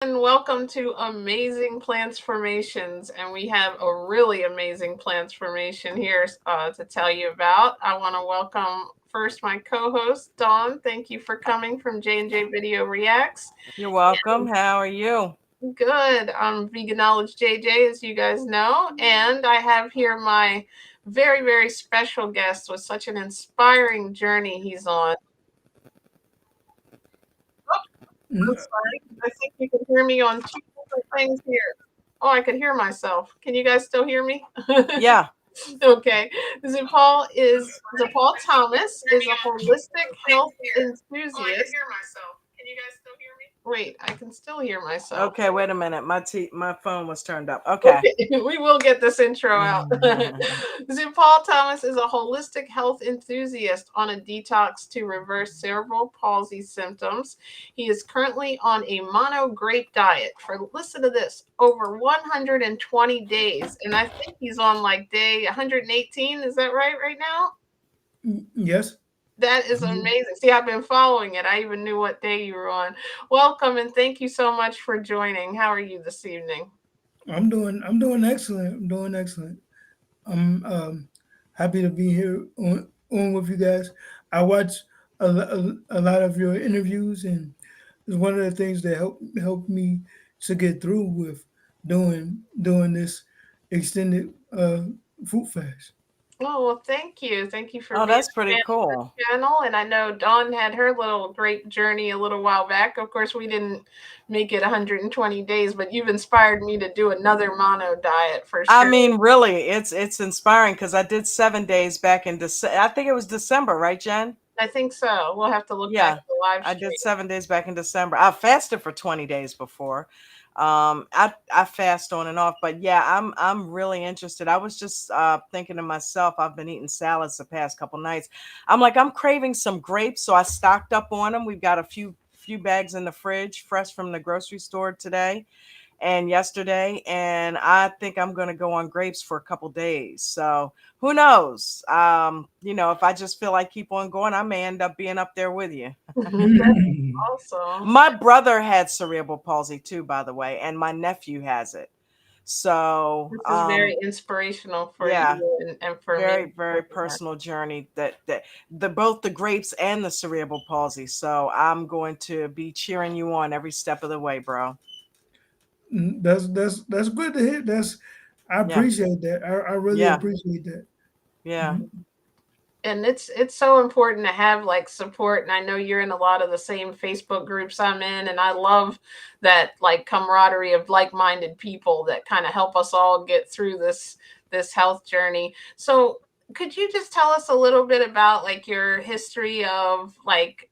And welcome to Amazing Transformations. And we have a really amazing transformation here to tell you about. I want to welcome first my co-host Dawn. Thank you for coming from J&J Video Reacts. You're welcome. How are you? Good. I'm Vegan Knowledge JJ, as you guys know, and I have here my very, very special guest with such an inspiring journey he's on. I'm sorry. I think you can hear me on two different things here. Oh, I could hear myself. Can you guys still hear me? Yeah. Okay. Zepaul Thomas is a holistic health enthusiast. Wait, I can still hear myself. Okay, wait a minute. My phone was turned up. Okay. Okay, we will get this intro out. Zepaul Thomas is a holistic health enthusiast on a detox to reverse cerebral palsy symptoms. He is currently on a mono grape diet for, listen to this, over 120 days. And I think he's on like day 118. Is that right now? Yes. That is amazing. See, I've been following it. I even knew what day you were on. Welcome and thank you so much for joining. How are you this evening? I'm doing excellent. I'm doing excellent. I'm happy to be here on with you guys. I watch a lot of your interviews, and it's one of the things that helped me to get through with doing this extended food fast. Oh, well, thank you. Thank you for Oh, being that's a pretty fan of cool. the channel. And I know Dawn had her little grape journey a little while back. Of course, we didn't make it 120 days, but you've inspired me to do another mono diet for I sure. mean, really, it's inspiring because I did 7 days back in December. I think it was December, right, Jen? I think so. We'll have to look back Yeah, at the live I did stream. 7 days back in December. I fasted for 20 days before. I fast on and off, but yeah, I'm really interested. I was just thinking to myself, I've been eating salads the past couple nights. I'm like, I'm craving some grapes, so I stocked up on them. We've got a few bags in the fridge, fresh from the grocery store today and yesterday, and I think I'm going to go on grapes for a couple days. So who knows? If I just feel like keep on going, I may end up being up there with you. That's awesome. My brother had cerebral palsy too, by the way, and my nephew has it. So, This is very inspirational for yeah, you and for me. very, very personal journey that the both the grapes and the cerebral palsy. So I'm going to be cheering you on every step of the way, bro. That's good to hear. I Yeah, appreciate that. I really yeah, appreciate that. yeah. Mhm. And it's so important to have like support, and I know you're in a lot of the same Facebook groups I'm in, and I love that like camaraderie of like-minded people that kind of help us all get through this health journey. So could you just tell us a little bit about like your history of like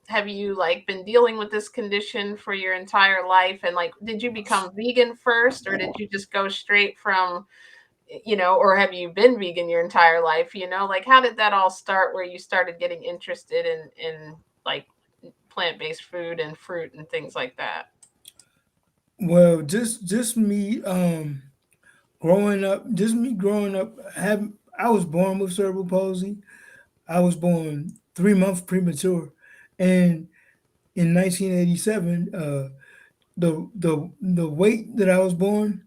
have you like been dealing with this condition for your entire life, and like did you become vegan first or did you just go straight from, or have you been vegan your entire life? Like how did that all start where you started getting interested in like plant-based food and fruit and things like that? Well, just me growing up, I was born with cerebral palsy. I was born 3 months premature, and in 1987, the weight that I was born,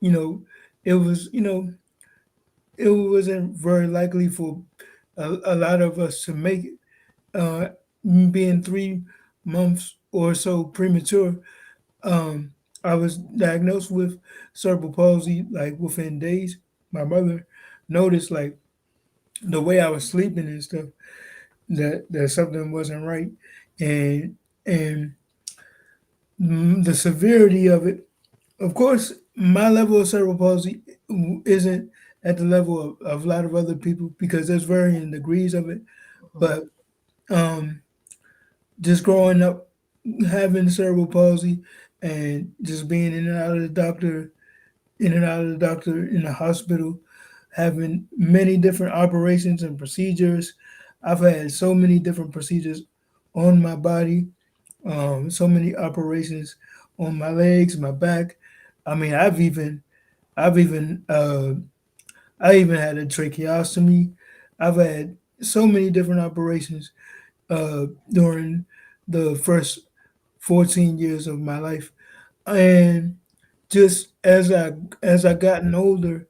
you know, it was it wasn't very likely for a lot of us to make it. Uh, Being 3 months or so premature, um, I was diagnosed with cerebral palsy like within days. My mother noticed like the way I was sleeping and stuff that something wasn't right, and and the severity of it. Of course, my level of cerebral palsy isn't at the level of a lot of other people because there's varying degrees of it. Mhm. But um, just growing up having cerebral palsy and just being in and out of the doctor, in and out of the doctor in the hospital, having many different operations and procedures. I've had so many different procedures on my body, so many operations on my legs, my back. I mean, I've even, I even had a tracheostomy. I've had so many different operations during the 14 years of my life. And just as I gotten older,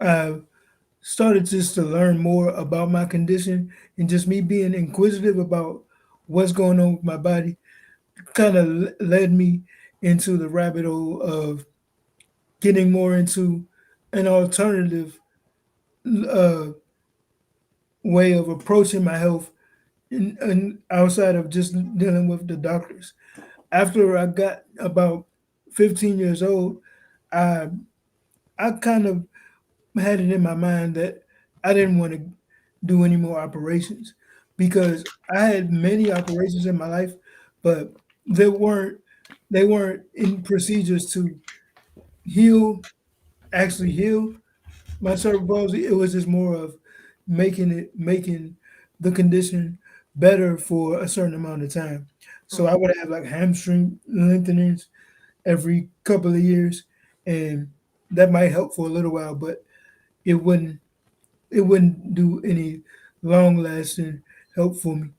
I started just to learn more about my condition, and just me being inquisitive about what's going on with my body kind of led me into the rabbit hole of getting more into an alternative uh, way of approaching my health, and outside of just dealing with the doctors. After I got about 15 years old, I I kind of had it in my mind that I didn't want to do any more operations, because I had many operations in my life, but they weren't they weren't in procedures to heal actually heal my cerebral palsy. It was just more of making the condition better for a certain amount of time. So I Mhm. would have like hamstring lengthenings every couple of years, and that might help for a little while, but it wouldn't it wouldn't do any long lasting help for me.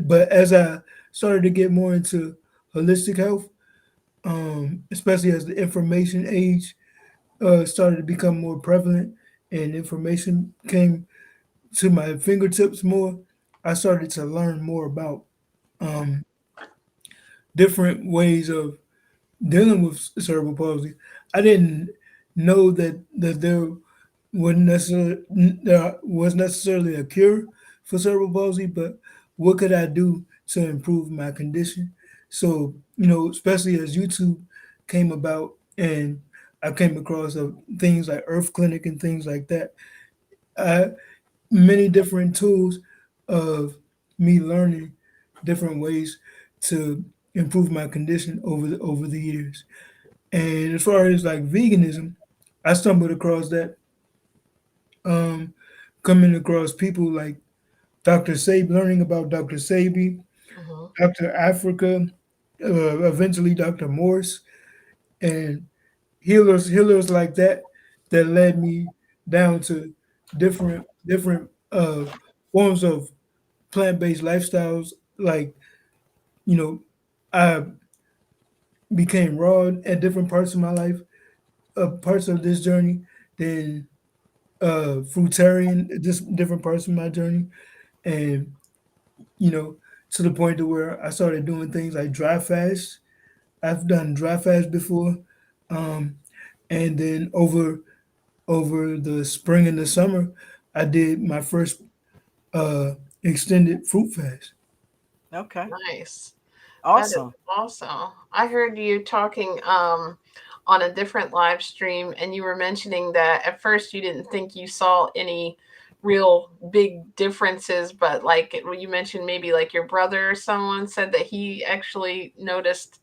But as I started to get more into holistic health, especially as the information age started to become more prevalent and information came to my fingertips more, I started to learn more about um, different ways of dealing with cerebral palsy. I didn't know that there was necessarily a cure for cerebral palsy, but what could I do to improve my condition? So, especially as YouTube came about, and I came across things like Earth Clinic and things like that, I, many different tools of me learning different ways to improve my condition over the years. And as far as like veganism, I stumbled across that, um, coming across people like Dr. Sabi, learning about Dr. Sabi, Mhm. Dr. Africa, eventually Dr. Morse, and healers like that led me down to different forms of plant-based lifestyles. Like, you know, I became raw at different parts of my life, parts of this journey, then fruitarian, just different parts of my journey, and you know, to the point to where I started doing things like dry fast. I've done dry fast before, um, and then over the spring and the summer, I did my first uh, extended fruit fast. Okay. Nice. That is Awesome. awesome. I heard you talking on a different live stream, and you were mentioning that at first you didn't think you saw any real big differences, but like you mentioned, maybe like your brother or someone said that he actually noticed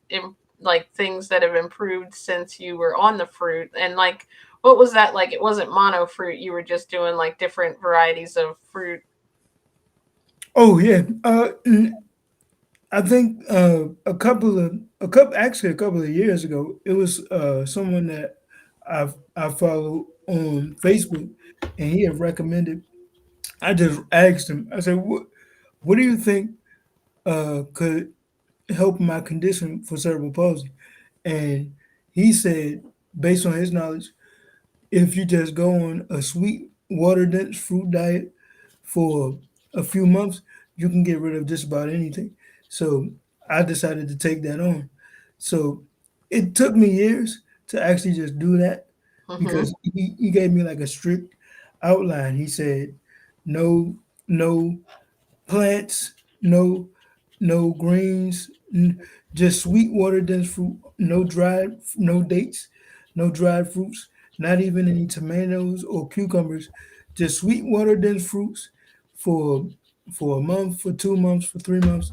like things that have improved since you were on the fruit. And like, what was that like? It wasn't mono fruit. You were just doing like different varieties of fruit. Oh yeah, I think a couple of years ago, it was someone that I follow on Facebook, and he had recommended. I just asked him. I said, "What do you think could help my condition for cerebral palsy?" And he said, based on his knowledge, if you just go on a sweet, water dense fruit diet for a few months, you can get rid of just about anything. So I decided to take that on. So it took me years to actually just do that, Mm-hmm. because he gave me like a strict outline. He said, no, no plants, no greens, just sweet water dense fruit, no dates, no dried fruits, not even any tomatoes or cucumbers, just sweet water dense fruits for a month, for 2 months, for 3 months,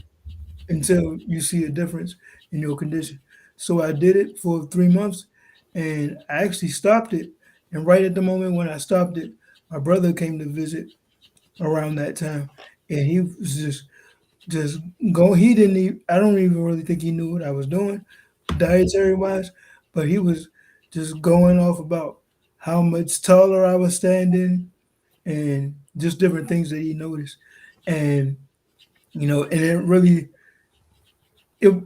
until you see a difference in your condition. So I did it for 3 months, and I actually stopped it. And right at the moment when I stopped it, my brother came to visit around that time, and he was just go. He didn't. Even, I don't even really think he knew what I was doing, dietary wise, but he was just going off about how much taller I was standing, and just different things that he noticed. And And it really it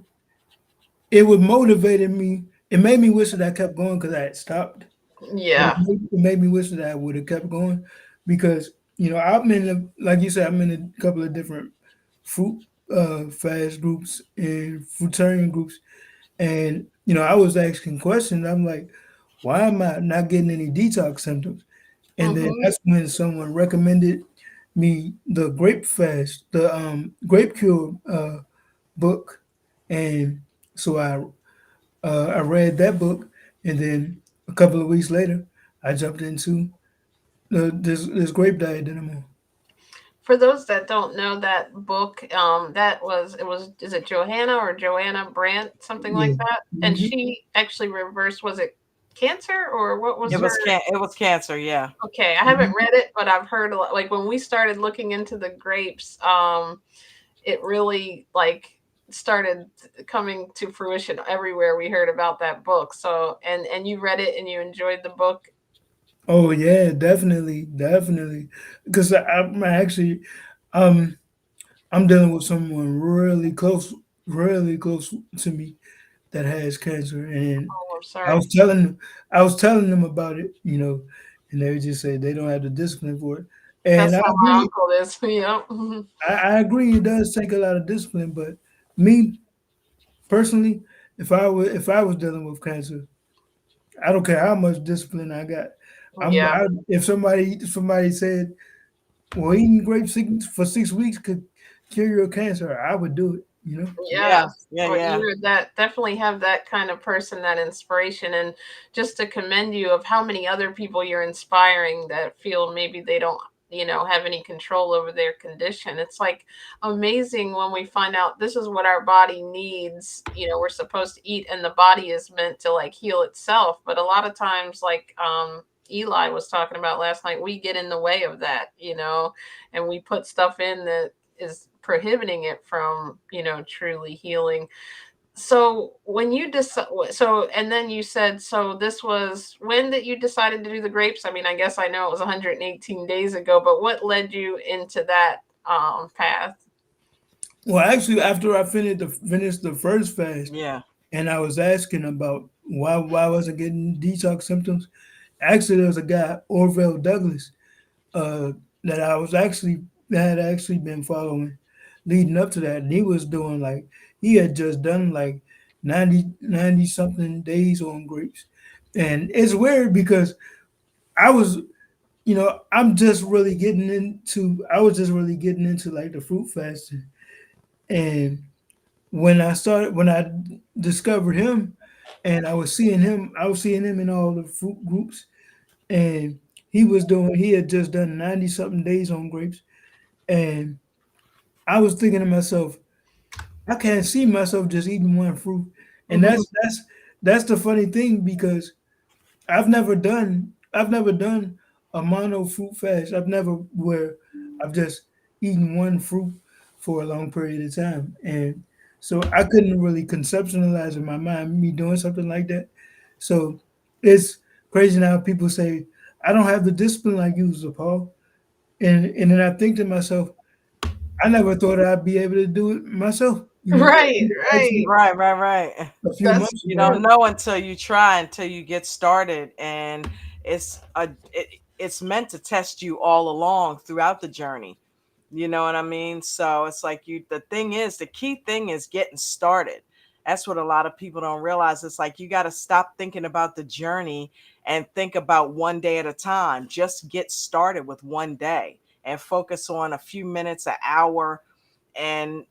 it would motivated me. It made me wish that I kept going because I had stopped. But Yeah. it made me wish that I would have kept going because I'm in like you said, I'm in a couple of different fruit fast groups and fruitarian groups, and I was asking questions. I'm like, why am I not getting any detox symptoms? And then Hmm. that's when someone recommended me the grape fast, the grape cure book, and so I read that book, and then a couple of weeks later, I jumped into this grape diet that I'm on. For those that don't know that book, that was it was is it Johanna or Joanna Brandt, something like Yeah. that? And Hmm. she actually reversed, was it cancer or what was her? It was cancer, yeah. Okay, I haven't Hmm. read it, but I've heard a lot. Like when we started looking into the grapes, it really like started coming to fruition everywhere we heard about that book. So and you read it and you enjoyed the book. Oh yeah, definitely, definitely. Because I'm actually, um, I'm dealing with someone really close to me that has cancer, and Oh, I'm I sorry. was telling them, I was telling them about it, and they would just say they don't have the discipline for it. And That's how my uncle is. Yep. I agree, it does take a lot of discipline. But me personally, if I was dealing with cancer, I don't care how much discipline I got. Yeah. If somebody said, "Well, eating grapes for 6 weeks could cure your cancer," I would do it. Yeah, Yes. yeah, Or yeah. you're that definitely have that kind of person, that inspiration. And just to commend you of how many other people you're inspiring that feel maybe they don't, have any control over their condition. It's like amazing when we find out this is what our body needs. We're supposed to eat and the body is meant to like heal itself. But a lot of times, like Eli was talking about last night, we get in the way of that, and we put stuff in that is prohibiting it from truly healing. So when you decide, and then you said, so this was when that you decided to do the grapes. I mean, I guess I know it was 118 days ago, but what led you into that path? Well, actually, after I finished the first fast, Yeah. and I was asking about why I wasn't getting detox symptoms. Actually, there was a guy, Orville Douglas, uh, that I was actually that had actually been following leading up to that, and he was doing like he had just done like 90 something days on grapes, and it's weird because I was I was just really getting into like the fruit fasting, and when I discovered him, and I was seeing him in all the fruit groups, and he had just done 90 something days on grapes, and I was thinking to myself, I can't see myself just eating one fruit. And Mhm. that's the funny thing because I've never done a mono fruit fast. I've never where I've just eaten one fruit for a long period of time. And so I couldn't really conceptualize in my mind me doing something like that. So it's crazy now people say, I don't have the discipline like you, Paul. And then I think to myself, I never thought I'd be able to do it myself, Right, right. actually Right, right, right. a few That's months You ago. don't true. know until you try, until you get started, and it's a it, it's meant to test you all along throughout the journey. You know what I mean? So it's like the key thing is getting started. That's what a lot of people don't realize. It's like you got to stop thinking about the journey and think about one day at a time. Just get started with one day and focus on a few minutes, an hour, and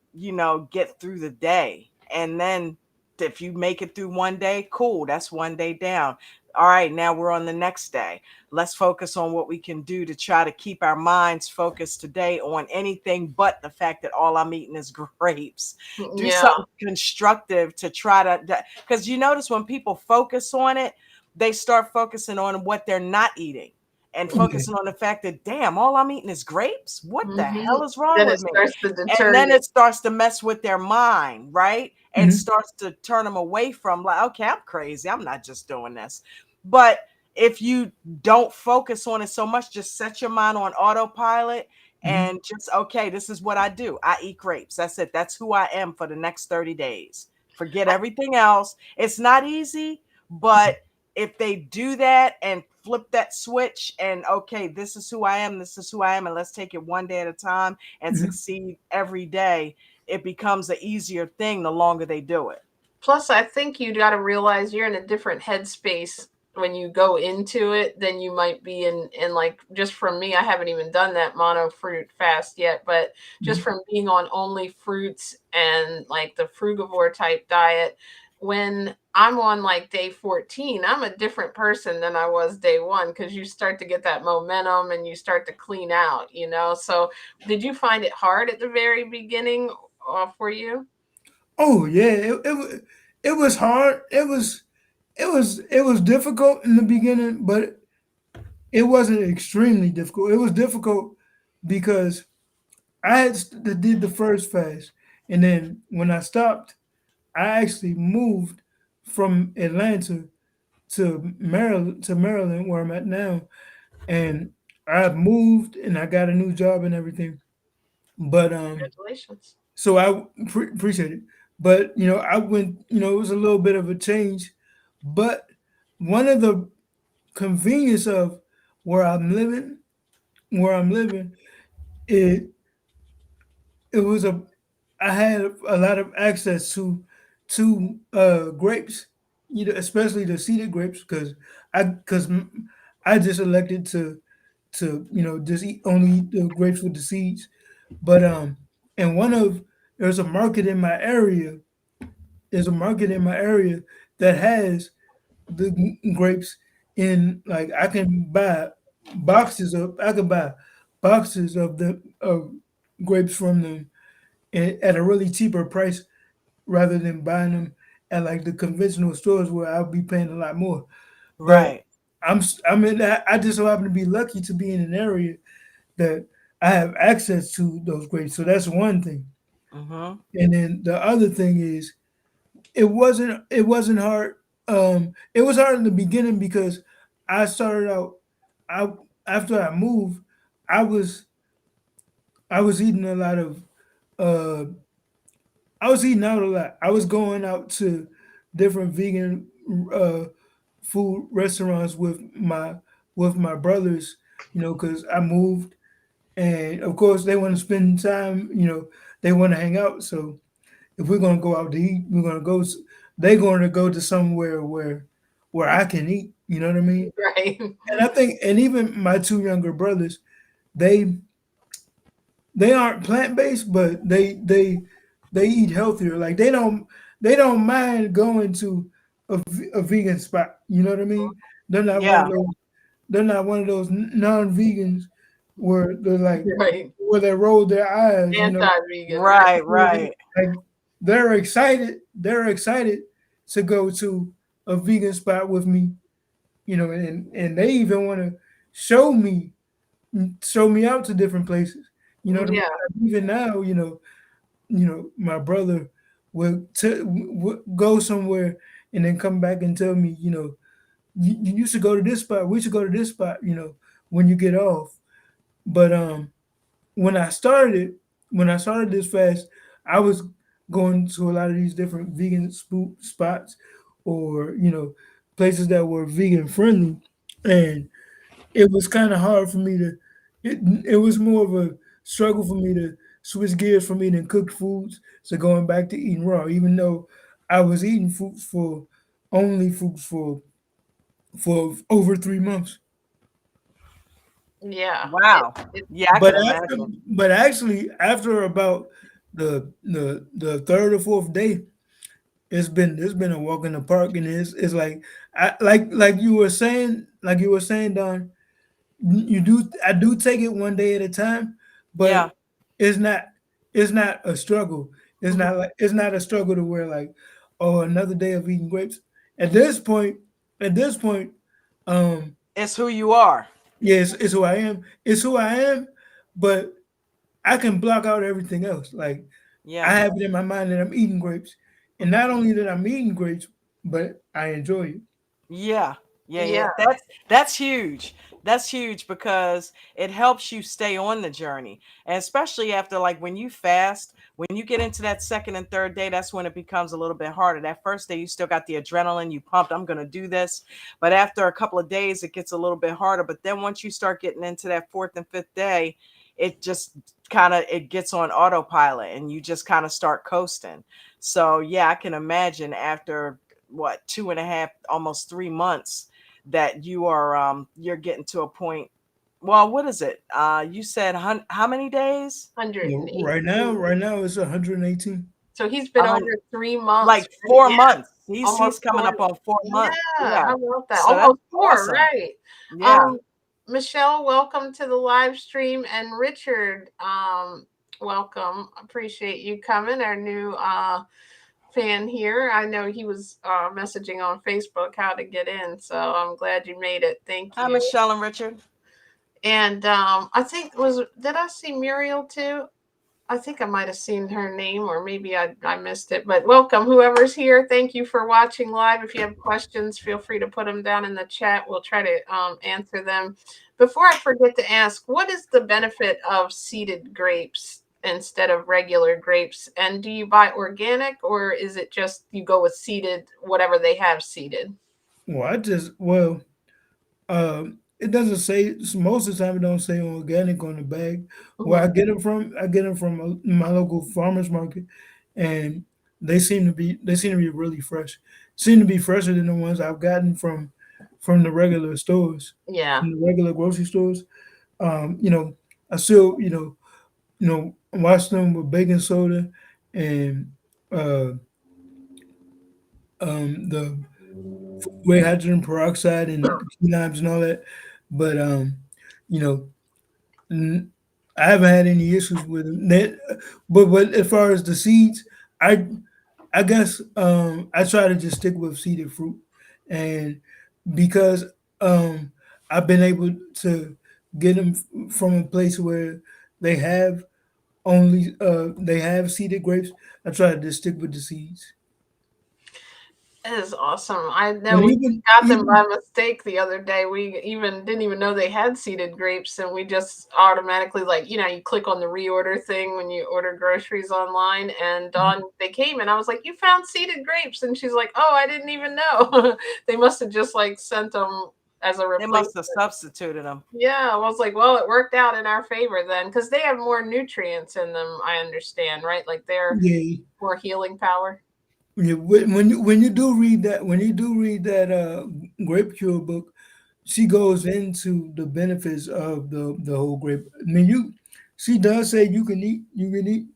get through the day. And then if you make it through one day, cool, that's one day down. All right, now we're on the next day. Let's focus on what we can do to try to keep our minds focused today on anything but the fact that all I'm eating is grapes. Do Yeah. something constructive to try to, because you notice when people focus on it, they start focusing on what they're not eating and Yeah. focusing on the fact that, damn, all I'm eating is grapes. What the Hmm. hell is wrong Then it with me? starts to deter And then you. it starts to mess with their mind, right? And Mhm. starts to turn them away from, like, okay, I'm crazy, I'm not just doing this. But if you don't focus on it so much, just set your mind on autopilot Mm-hmm. and just, okay, this is what I do. I eat grapes. That's it. That's who I am for the next 30 days. Forget everything else. It's not easy, but if they do that and flip that switch and, okay, this is who I am, this is who I am, and let's take it one day at a time and Mm-hmm. succeed every day, it becomes an easier thing the longer they do it. Plus, I think you got to realize you're in a different headspace when you go into it than you might be in like, just from me, I haven't even done that mono fruit fast yet, but just Mm-hmm. from being on only fruits and like the frugivore type diet, when I'm on like day 14, I'm a different person than I was day 1, because you start to get that momentum and you start to clean out, you know. So did you find it hard at the very beginning for you? Oh yeah, it was hard. It was difficult in the beginning, but it wasn't extremely difficult. It was difficult because I had did the first fast, and then when I stopped, I actually moved from Atlanta to Maryland, where I'm at now, and I moved and I got a new job and everything. But Congratulations. so I appreciate it. But I went. It was a little bit of a change, but one of the convenience of where I'm living, where I'm living, it it was a I had a lot of access to grapes, especially the seeded grapes, because I just elected to just only eat the grapes with the seeds. But and there's a market in my area. There's a market in my area that has the grapes in, like, I can buy boxes of grapes from them at a really cheaper price rather than buying them at like the conventional stores where I'll be paying a lot more. But Right. I'm in that. I just so happen to be lucky to be in an area that I have access to those grapes. So that's one thing. Mm-hmm. And then the other thing is it wasn't hard. It was hard in the beginning because I started out. I After I moved, I was I was eating a lot of uh I was eating out a lot. I was going out to different vegan uh, food restaurants with my brothers, because I moved, and of course they want to spend time. They want to hang out. So if we're gonna go out to eat, we're gonna go. They're going to go to somewhere where I can eat. You know what I mean? Right. And I think, and even my two younger brothers, they they aren't plant based, but they eat healthier. Like they don't mind going to a vegan spot. You know what I mean? They're not one of Yeah. those. They're not one of those non-vegans where they're like Right. where they roll their eyes. Anti-vegan, right? Right. Right. Like they're excited. They're excited to go to a vegan spot with me. And they even want to show me show me out to different places. You know what I mean? Yeah. Like, even now, my brother will go somewhere and then come back and tell me, you should go to this spot. We should go to this spot. When you get off. But when I started, when I started this fast, I was going to a lot of these different vegan spots, or places that were vegan friendly, and it was kind of hard for me to. It was more of a struggle for me to switch gears from eating cooked foods to going back to eating raw, even though I was eating foods for over 3 months. Yeah. Wow. It Yeah, I But can after, imagine. but actually, after about the third or fourth day, it's been a walk in the park, and it's like like you were saying, Don. I do take it one day at a time, but Yeah. it's not it's not a struggle. It's not a struggle to where, like, oh, another day of eating grapes. At this point, at this point, um, It's who you are. yeah, it's who I am. It's who I am, but I can block out everything else. Like, I Yeah. have it in my mind that I'm eating grapes, and not only that I'm eating grapes, but I enjoy it. Yeah. Yeah, Yeah, yeah. That's huge. That's huge because it helps you stay on the journey. And especially after, like, when you fast, when you get into that second and third day, that's when it becomes a little bit harder. That first day you still got the adrenaline, you pumped, I'm going to do this. But after a couple of days it gets a little bit harder, but then once you start getting into that fourth and fifth day, it just kind of it gets on autopilot and you just kind of start coasting. So yeah, I can imagine after what, 2.5, almost 3 months, that you are you're getting to a point. Well, what is it, you said how many days? 118. Right now it's 118. So he's been over 3 months, Like right? 4 months. He's Almost coming 4. up on 4 months. Yeah, Yeah. how about that? So that's Almost 4, awesome. right. Yeah. Um, Michelle, welcome to the live stream, and Richard, welcome. Appreciate you coming, our new fan here. I know he was messaging on Facebook how to get in, so I'm glad you made it. Thank Hi, you. Michelle and Richard. And I think did I see Muriel too? I think I might have seen her name, or maybe I missed it. But welcome, whoever's here. Thank you for watching live. If you have questions, feel free to put them down in the chat. We'll try to answer them. Before I forget to ask, what is the benefit of seeded grapes instead of regular grapes? And do you buy organic, or is it just you go with seeded, whatever they have seeded? Well, it doesn't say, most of the time it don't say organic on the bag. Where Mhm. I get them from my local farmers market, and they seem to be really fresh. Seem to be fresher than the ones I've gotten from the regular stores, Yeah. from the regular grocery stores. You know, I still wash them with baking soda and uh, the way hydrogen peroxide and key limes and all that. But you know, n- I haven't had any issues with them. But as far as the seeds, I I guess I try to just stick with seeded fruit, and because um, I've been able to get them from a place where they have they have seeded grapes, I try to just stick with the seeds. That is awesome. I know And we got them by even mistake the other day. We even didn't even know they had seeded grapes, and we just automatically, like, you click on the reorder thing when you order groceries online, and they came, and I was like, "You found seeded grapes," and she's like, "Oh, I didn't even know." They must have just like sent them as a They must replacement. have substituted them. Yeah, I was like, well, it worked out in our favor then, because they have more nutrients in them. I understand, right? Like they're yeah, more healing power. yeah, when you do read that grape cure book, she goes into the benefits of the whole grape. I mean, she does say you can eat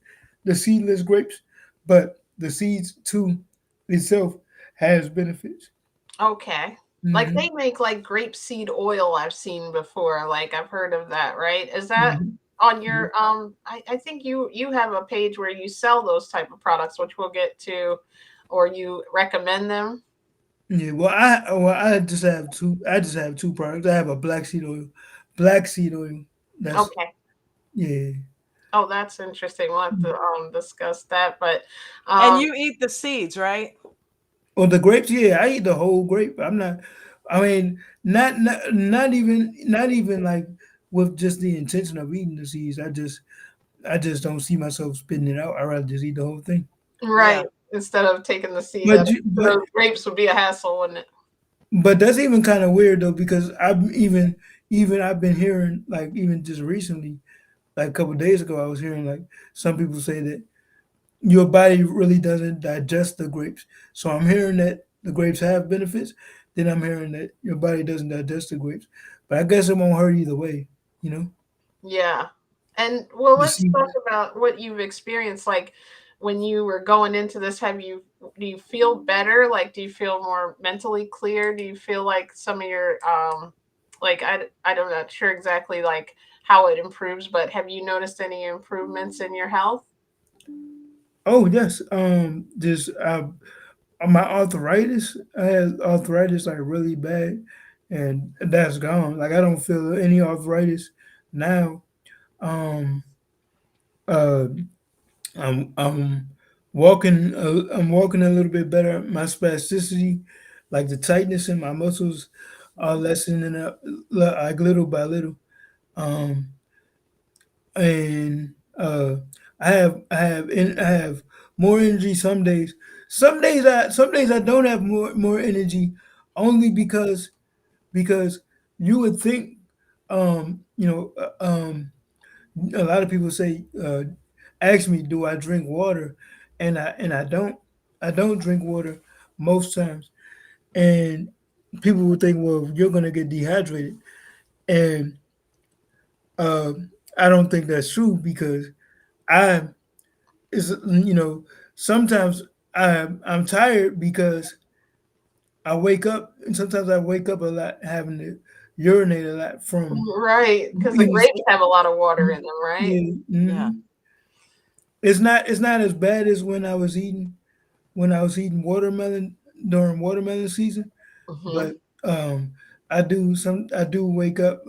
the seedless grapes, but the seeds too itself has benefits. Okay. Like Hmm. they make like grapeseed oil I've seen before. Like I've heard of that, right? Is that Hmm. on your I think you have a page where you sell those type of products, which we'll get to, or you recommend them? Yeah, I just have two. I just have two products. I have a black seed oil. That's Okay. yeah. Oh, that's interesting. We'll have to discuss that. But And um you eat the seeds, right? Well, the grapes, yeah, I eat the whole grape. I'm not. I mean, not even like with just the intention of eating the seeds. I just don't see myself spitting it out. I rather just eat the whole thing. right, Yeah. instead of taking the seed But out. you- but Those grapes would be a hassle, wouldn't it? but that's even kind of weird though, because even I've been hearing, like, even just recently, like a couple of days ago, I was hearing like some people say that your body really doesn't digest the grapes. So I'm hearing that the grapes have benefits. Then I'm hearing that your body doesn't digest the grapes. But I guess it won't hurt either way, you know? Yeah. And well, The let's seed. talk about what you've experienced. Like when you were going into this, do you feel better? Like, do you feel more mentally clear? Do you feel like some of your, like, I don't know, sure exactly like how it improves, but have you noticed any improvements in your health? Oh yes. Just my arthritis. I had arthritis like really bad, and that's gone. Like I don't feel any arthritis now. Um, uh, I'm walking. I'm walking a little bit better. My spasticity, like the tightness in my muscles, are lessening up like little by little. Um, and I have more energy some days. Some days I don't have more energy, only because you would think, you know, a lot of people say, ask me, do I drink water, and I don't drink water most times, and people would think, well, you're gonna get dehydrated, and uh, I don't think that's true because I is sometimes I'm tired because I wake up, and sometimes I wake up a lot having to urinate a lot from Right, because the eating. grapes have a lot of water in them, right? Yeah, Yeah. it's not as bad as when I was eating watermelon during watermelon season, Hmm. but um, I do wake up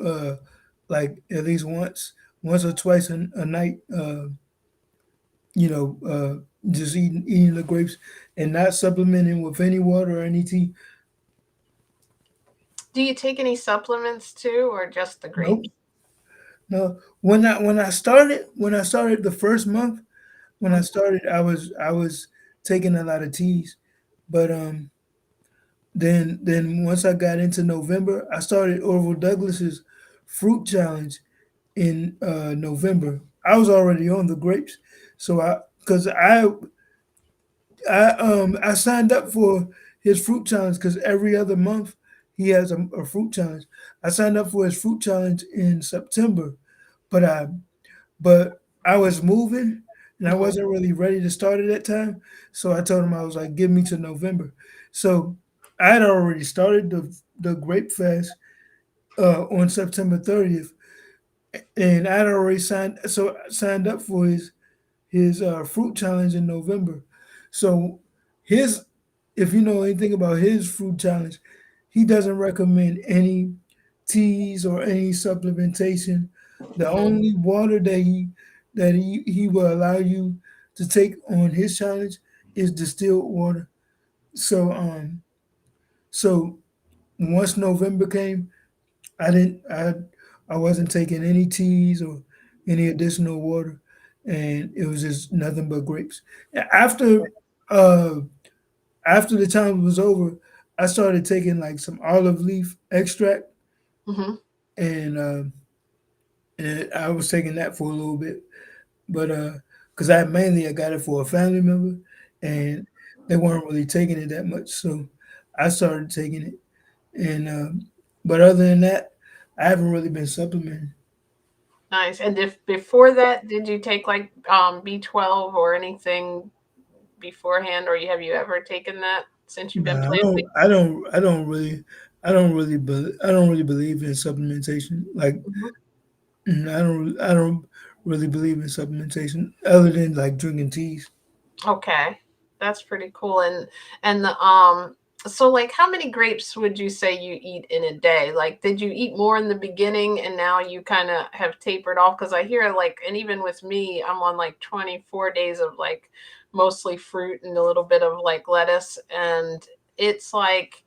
like at least once or twice a night. You know, just eating the grapes and not supplementing with any water or any tea. Do you take any supplements too, or just the grapes? Nope. No. When I started the first month when I Mhm. started, I was taking a lot of teas, but then once I got into November, I started Orville Douglas's fruit challenge in November. I was already on the grapes, so I signed up for his fruit challenge because every other month he has a fruit challenge. I signed up for his fruit challenge in September, but I was moving and I Mhm. wasn't really ready to start at that time. So I told him, I was like, give me to November. So I had already started the grape fast on September 30th, and I had already signed up for his fruit challenge in November. So his if you know anything about his fruit challenge, he doesn't recommend any teas or any supplementation. The Mhm. only water he will allow you to take on his challenge is distilled water. So so once November came, I didn't I wasn't taking any teas or any additional water, and it was just nothing but grapes. After uh after the time was over, I started taking like some olive leaf extract, Mhm. and I was taking that for a little bit, but because I got it for a family member, and they weren't really taking it that much, so I started taking it, and but other than that, I haven't really been supplementing. Nice. And if before that, did you take like B12 or anything beforehand, or have you ever taken that since you've been Nah, planting? I don't really believe in supplementation. Like, Mhm. I don't really believe in supplementation other than like drinking teas. Okay, that's pretty cool. And the so like how many grapes would you say you eat in a day? Like did you eat more in the beginning and now you kind of have tapered off? Because I hear like, and even with me, I'm on like 24 days of like mostly fruit and a little bit of like lettuce, and it's like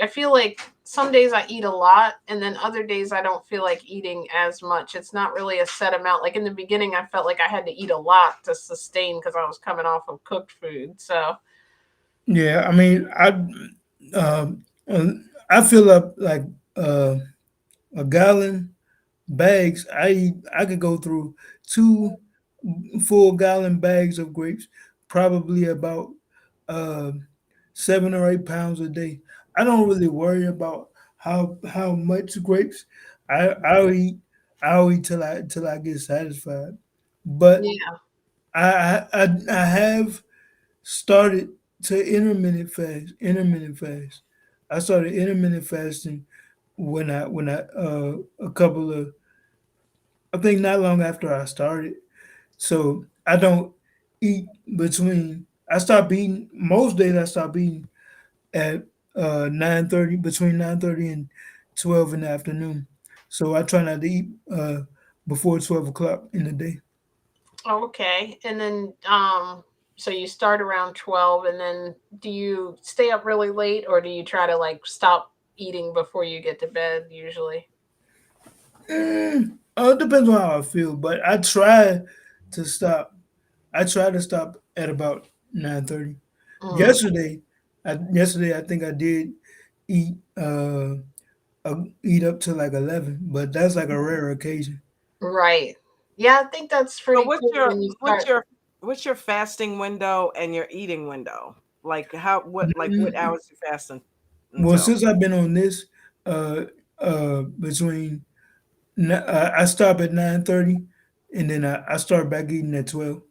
I feel like some days I eat a lot and then other days I don't feel like eating as much. It's not really a set amount. Like in the beginning I felt like I had to eat a lot to sustain because I was coming off of cooked food. So, Yeah, I mean, um, I fill up like uh, a gallon bags. I could go through 2 full gallon bags of grapes, probably about uh, 7 or 8 pounds a day. I don't really worry about how much grapes. I I'll eat I'll eat till I get satisfied. But yeah. I have started to intermittent fast. Intermittent fast. I started intermittent fasting when I a couple of I think not long after I started. So I don't eat between. I stop eating most days. I stop eating at 9:30 between 9:30 and 12 in the afternoon. So I try not to eat before 12 o'clock in the day. Okay. And then so you start around 12 and then do you stay up really late or do you try to like stop eating before you get to bed usually? It depends on how I feel, but to stop. I try to stop at about 9:30. Mm, Yesterday, yesterday I think I did eat eat up to like 11, but that's like a rare occasion. right. Yeah, I think that's So pretty cool when you start. what's your fasting window and your eating window? Like how what Mm, hours you fasting Well, until? since I've been on this, between I stop at 9:30, and then I start back eating at 12.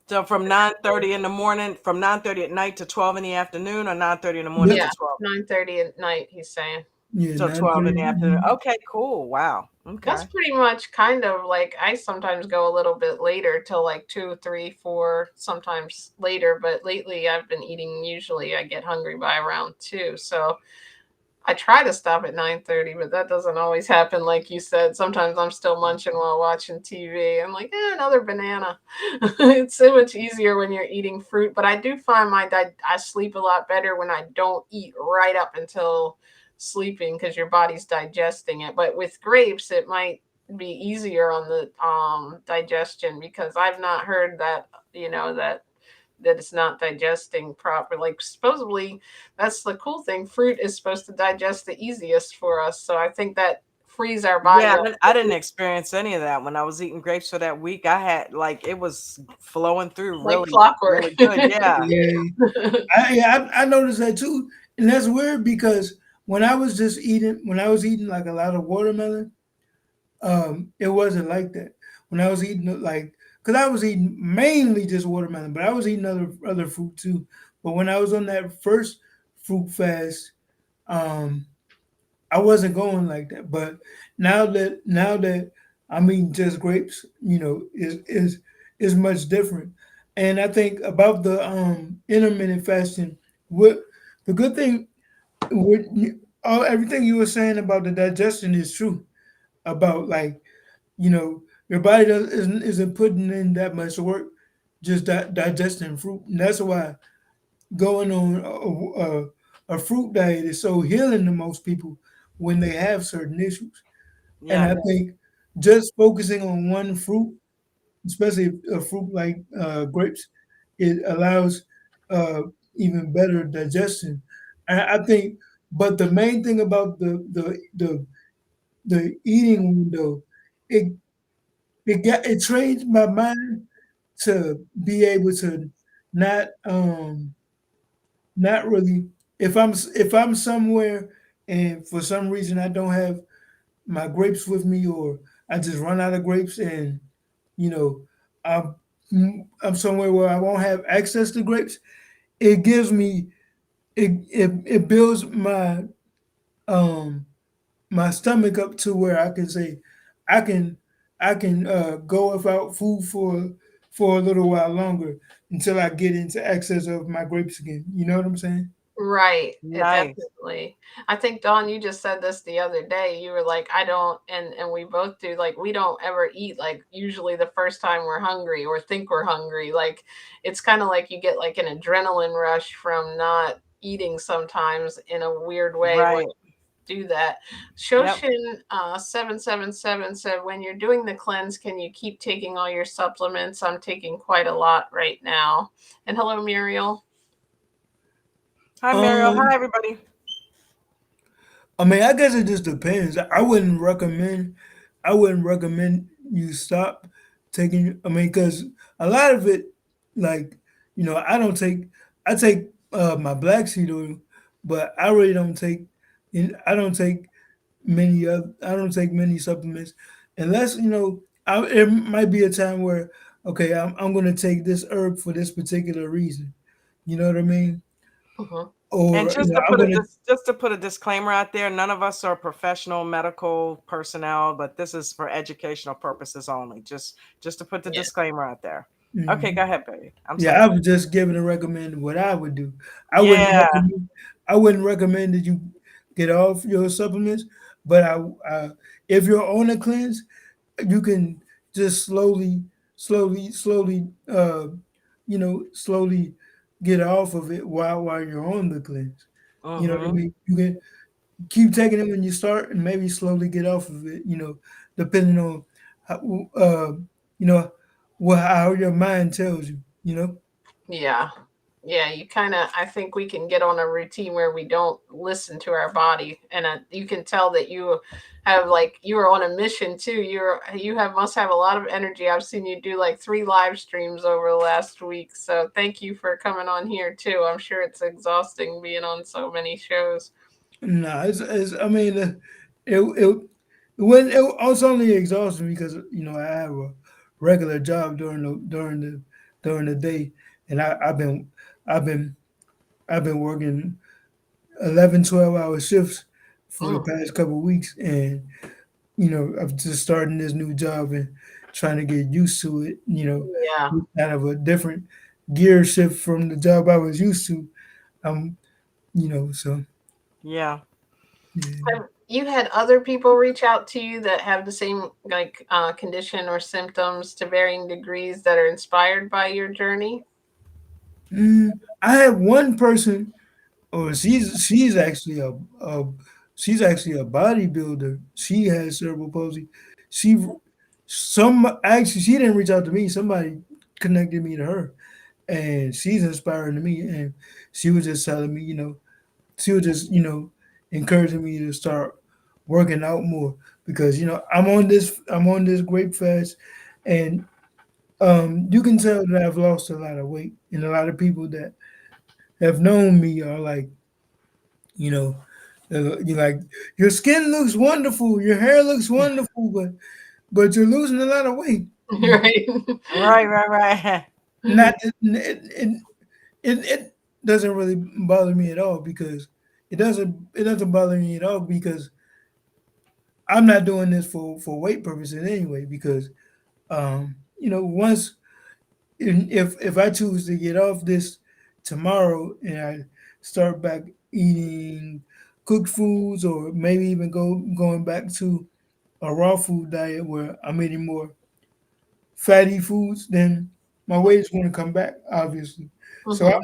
So from 9:30 in the morning, from 9:30 at night to 12 in the afternoon, or 9:30 in the morning Yep. to Yeah, 12 9:30 at night, he's saying. Yeah, till 12 in 9:30. the afternoon. Okay, cool. Wow. That's Okay. pretty much kind of like I sometimes go a little bit later till like 2, 3, 4, sometimes later. But lately I've been eating. Usually I get hungry by around 2. So I try to stop at 9:30, but that doesn't always happen. Like you said, sometimes I'm still munching while watching TV. I'm like, another banana. It's so much easier when you're eating fruit. But I do find I sleep a lot better when I don't eat right up until sleeping because your body's digesting it. But with grapes, it might be easier on the digestion because I've not heard that that it's not digesting properly. Like supposedly, that's the cool thing. Fruit is supposed to digest the easiest for us, so I think that frees our body Yeah, up I didn't experience any of that when I was eating grapes for that week. I had like it was flowing through like really, clockwork. really good. Yeah. Yeah, I noticed that too, and that's weird because when I was eating like a lot of watermelon, it wasn't like that. When I was eating like, because I was eating mainly just watermelon, but I was eating other fruit too. But when I was on that first fruit fast, um, I wasn't going like that. But now that I'm eating just grapes, is much different. And I think about the intermittent fasting. What the good thing, what everything you were saying about the digestion is true. About like your body isn't putting in that much work just digesting fruit, and that's why going on a fruit diet is so healing to most people when they have certain issues. And Yeah. I think just focusing on one fruit, especially a fruit like grapes, it allows uh, even better digestion. I think, but the main thing about the eating window, it it trains my mind to be able to not not really if I'm somewhere and for some reason I don't have my grapes with me, or I just run out of grapes, and you know I'm I'm somewhere where I won't have access to grapes. It gives me it builds um my stomach up to where I can say I can go without food for a little while longer until I get into excess of my grapes again. You know what I'm saying? Right. It Nice. definitely. I think Dawn, you just said this the other day. You were like, I don't, and we both do. Like, we don't ever eat like usually the first time we're hungry or think we're hungry. Like, it's kind of like you get like an adrenaline rush from not eating sometimes in a weird way when Right. you do that. Yep. Shoshin 777 said, when you're doing the cleanse, can you keep taking all your supplements? I'm taking quite a lot right now. And hello, Muriel. Hi, Mariel. Um, Hi, everybody. I mean, I guess it just depends. I wouldn't recommend you stop taking. I mean, because a lot of it, like I don't take. I take my black seed oil, but I really don't take. I don't take I don't take many supplements unless it might be a time where okay, I'm going to take this herb for this particular reason. You know what I mean? Mhm. And Or I'm going to. just to put a disclaimer out there, none of us are professional medical personnel, but this is for educational purposes only. Just to put the Yeah. disclaimer out there. Okay, Mhm. go ahead, baby. I'm Yeah, I sorry. was just giving a recommend what I would do. I wouldn't Yeah. recommend. I wouldn't recommend that you get off your supplements, but if you're on a cleanse, you can just slowly, slowly get off of it while you're on the cleanse. You know what I Mm-hmm. mean? You can. keep taking it when you start, and maybe slowly get off of it. Depending on how, you know, how your mind tells you. Yeah. Yeah, you kind of, I think we can get on a routine where we don't listen to our body. And you can tell that you have like, you are on a mission too. You have, must have a lot of energy. I've seen you do like 3 live streams over the last week. So thank you for coming on here too. I'm sure it's exhausting being on so many shows. Nah, it's I mean, it was only exhausting because I have a regular job during the day, and I've been I've been working 11, 12 hour shifts for the Mm, past couple of weeks, and I'm just starting this new job and trying to get used to it. yeah. Kind of a different gear shift from the job I was used to. Um, so Yeah. yeah. Have you had other people reach out to you that have the same like condition or symptoms to varying degrees that are inspired by your journey? I had one person. Oh, a she's actually a bodybuilder. She has cerebral palsy. She she didn't reach out to me. Somebody connected me to her, and she's inspiring to me. And she was just telling me, she was just encouraging me to start working out more because I'm on this grape fast, and you can tell that I've lost a lot of weight, and a lot of people that have known me are like, you know, you're like, your skin looks wonderful, your hair looks wonderful, but you're losing a lot of weight. Right. Right, right, right. Not it doesn't really bother me at all because it doesn't bother me at all because I'm not doing this for weight purposes anyway. Because once if I choose to get off this tomorrow and I start back eating cooked foods or maybe even going back to a raw food diet where I'm eating more fatty foods, then my weight is going to come back, obviously. So Hmm.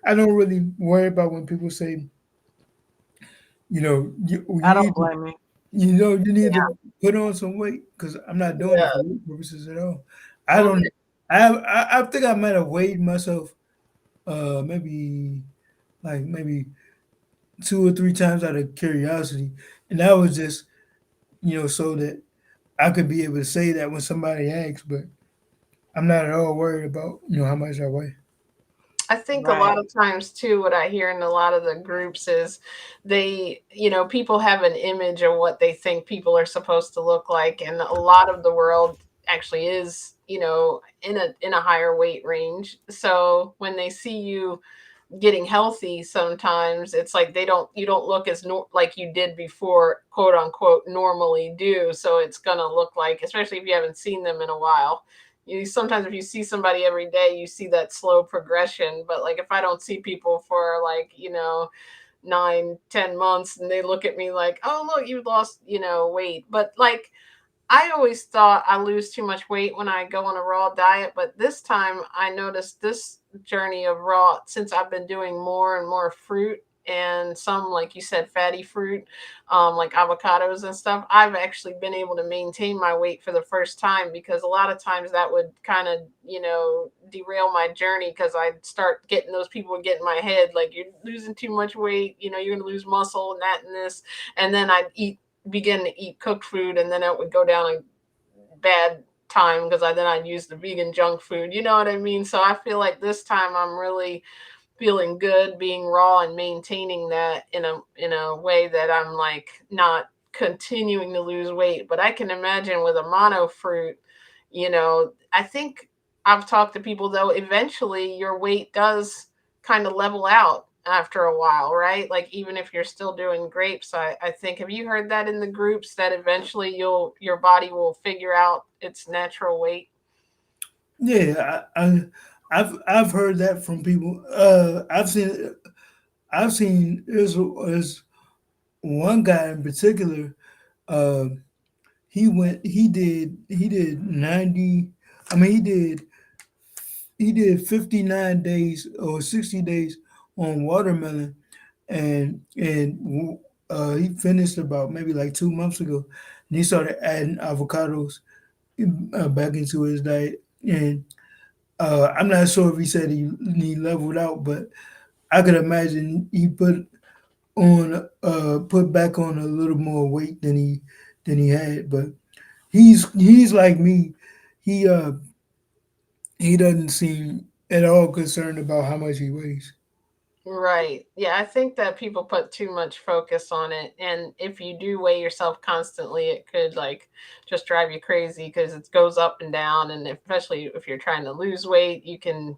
I don't really worry about when people say, I you don't need to, blame you. you need to put on some weight because I'm not doing it for Yeah. weight purposes at all. I Well, don't. I think I might have weighed myself, maybe maybe 2 or 3 times out of curiosity, and that was just so that I could be able to say that when somebody asks. But I'm not at all worried about how much I weigh. I think a lot Right. of times too, what I hear in a lot of the groups is people have an image of what they think people are supposed to look like, and a lot of the world actually is, in a higher weight range. So when they see you getting healthy, sometimes it's like you don't look as like you did before, quote unquote, normally do. So it's gonna look like, especially if you haven't seen them in a while, sometimes if you see somebody every day, you see that slow progression. But like if I don't see people for like 9, 10 months, and they look at me like, oh look, you lost weight, but like I always thought I lose too much weight when I go on a raw diet, but this time I noticed this journey of raw, since I've been doing more and more fruit and some, like you said, fatty fruit, like avocados and stuff. I've actually been able to maintain my weight for the first time, because a lot of times that would kind of, derail my journey, because I'd start getting those people would get in my head like, you're losing too much weight, you're going to lose muscle and that and this. And then I'd begin to eat cooked food, and then it would go down a bad time because I'd use the vegan junk food. You know what I mean? So I feel like this time I'm really feeling good being raw and maintaining that in a way that I'm like not continuing to lose weight. But I can imagine with a mono fruit, I think I've talked to people though, eventually your weight does kind of level out after a while, right? Like even if you're still doing grapes, I think, have you heard that in the groups that eventually your body will figure out its natural weight? Yeah, I've heard that from people. I've seen there's one guy in particular. Uh, he did 90. I mean, he did 59 days or 60 days on watermelon, and he finished about maybe like 2 months ago, and he started adding avocados back into his diet. And I'm not sure if he said he leveled out, but I could imagine he put back on a little more weight than he had. But he's like me. He uh he doesn't seem at all concerned about how much he weighs. Right. Yeah, I think that people put too much focus on it. And if you do weigh yourself constantly, it could like just drive you crazy because it goes up and down. And especially if you're trying to lose weight, you can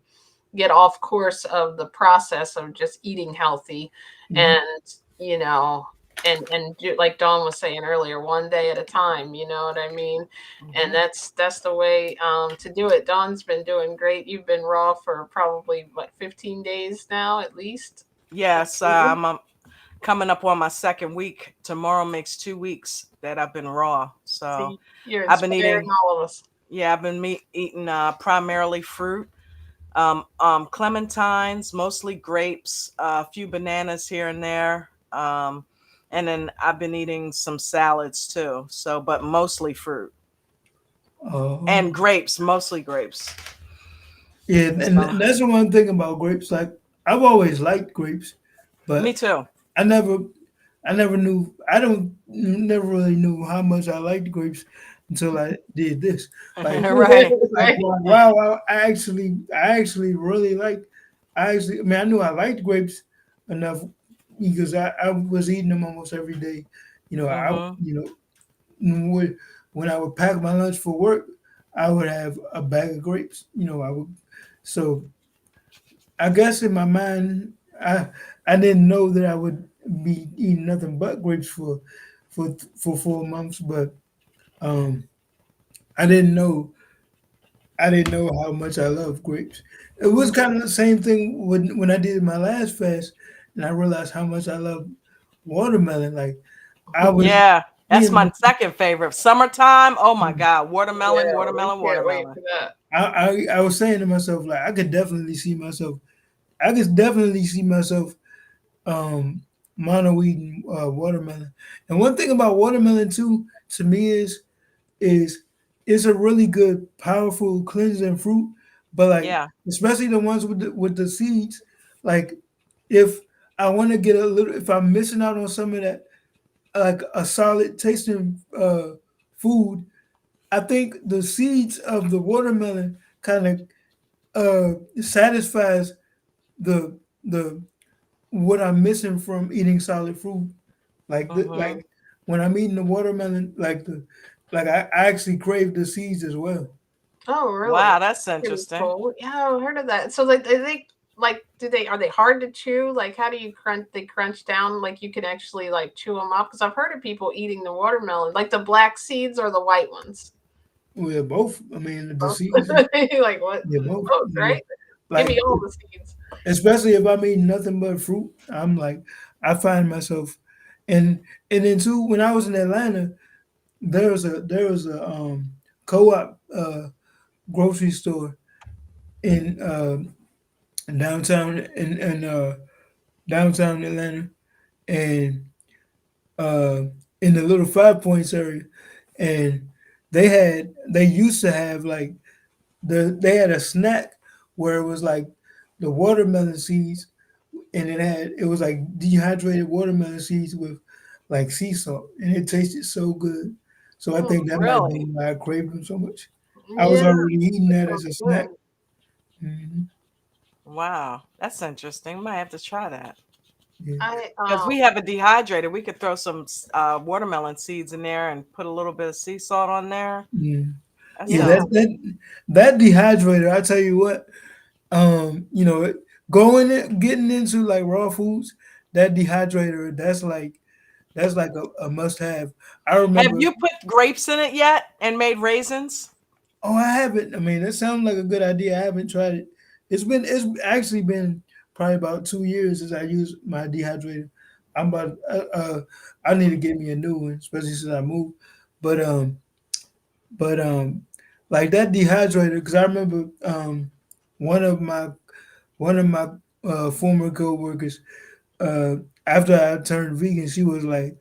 get off course of the process of just eating healthy. Mhm. And, you know, and do, like Dawn was saying earlier, one day at a time, you know what I mean? And Hmm. that's the way to do it. Dawn's been doing great. You've been raw for probably what 15 days now at least. Yes, I'm coming up on my second week. Tomorrow makes 2 weeks that I've been raw. So See, you're I've been inspiring eating, all of us. yeah, I've been eating primarily fruit, clementines, mostly grapes, a few bananas here and there. And then I've been eating some salads too. So, but mostly fruit Uh, and grapes, mostly grapes. yeah, So, and that's the one thing about grapes. Like I've always liked grapes, me but too. I never, I never knew. I don't never really knew how much I liked grapes until I did this. Like, Right. Right. wow, I actually really like. I mean, I knew I liked grapes enough because I was eating them almost every day. You know, Hmm. when when I would pack my lunch for work, I would have a bag of grapes. I would. So I guess in my mind, I didn't know that I would be eating nothing but grapes for 4 months, but um, I didn't know I didn't know how much I love grapes. It was Mhm. kind of the same thing when I did my last fast, and I realized how much I love watermelon. Like I was Yeah, that's eating, my second favorite. Summertime. Oh my God. Watermelon, Yeah, we watermelon, can't wait watermelon. for that. I was saying to myself like I could definitely see myself um, mono eating watermelon. And one thing about watermelon too, to me is it's a really good, powerful cleansing fruit. But like Yeah. especially the ones with the seeds, like if I want to get a little, if I'm missing out on some of that, like a solid tasting food, I think the seeds of the watermelon kind of satisfies the what I'm missing from eating solid fruit. Hmm. Like when I'm eating the watermelon, I actually crave the seeds as well. Oh, really? Wow, that's Pretty interesting. cool. Yeah, I've heard of that. So like they like do they are they hard to chew? Like how do you crunch they crunch down like you can actually like chew them up? Because I've heard of people eating the watermelon, like the black seeds or the white ones. We're both. I mean, the Both. seeds. Like what? Yeah, both. Both, Yeah. right? Give Like me all the seeds. especially if I'm eating nothing but fruit, I'm like I find myself, and then too when I was in Atlanta, there was a co-op grocery store in downtown in downtown Atlanta, and uh, in the little 5 Points area, and they used to have like they had a snack where it was like the watermelon seeds, and it was like dehydrated watermelon seeds with like sea salt, and it tasted so good. So I Oh, think that might have really? been why I craved them so much. I was Yeah, already eating that that as sounds a snack. good. Hmm. Wow, that's interesting. Might have to try that Yeah, I because we have a dehydrator. We could throw some watermelon seeds in there and put a little bit of sea salt on there. yeah, That yeah. yeah. sounds That dehydrator. I tell you what, going getting into like raw foods, that dehydrator. That's like a must have. I Have remember. you put grapes in it yet and made raisins? Oh, I haven't. I mean, it sounds like a good idea. I haven't tried it. It's actually been probably about 2 years since I used my dehydrator. I'm about I need to get me a new one, especially since I moved. But but like that dehydrator, because I remember one of my one of my former coworkers. after I turned vegan, she was like,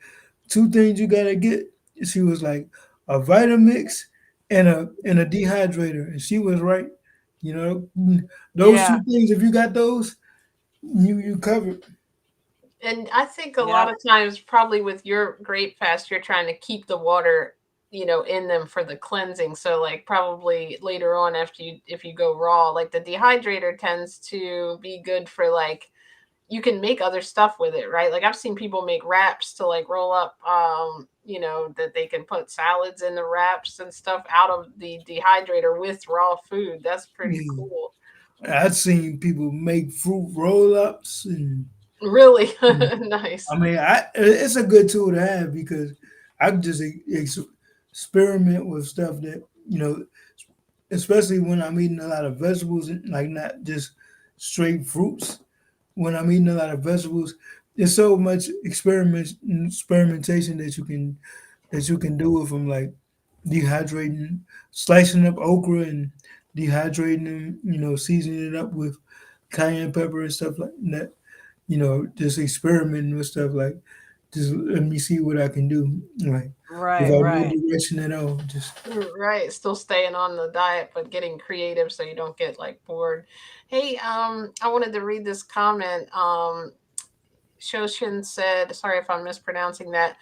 two things you gotta get. She was like a Vitamix and a dehydrator, and she was right. You know, those Yeah. two things. If you got those, you covered. And I think a lot Yep. of times, probably with your grape fast, you're trying to keep the water, in them for the cleansing. So, like, probably later on, after you, if you go raw, like the dehydrator tends to be good for like you can make other stuff with it, right? Like I've seen people make wraps to like roll up, that they can put salads in the wraps and stuff out of the dehydrator with raw food. That's pretty Yeah. cool. I've seen people make fruit roll ups, and Really nice. I mean, it's a good tool to have because I can just experiment with stuff that especially when I'm eating a lot of vegetables, like not just straight fruits. When I'm eating a lot of vegetables, there's so much experimentation that you can do with them, like dehydrating, slicing up okra and dehydrating them, seasoning it up with cayenne pepper and stuff like that. Just experimenting with stuff like just let me see what I can do, like Right, without no right. direction at all. Just Right, still staying on the diet, but getting creative so you don't get like bored. Hey, I wanted to read this comment. Shoshin said, sorry if I'm mispronouncing that.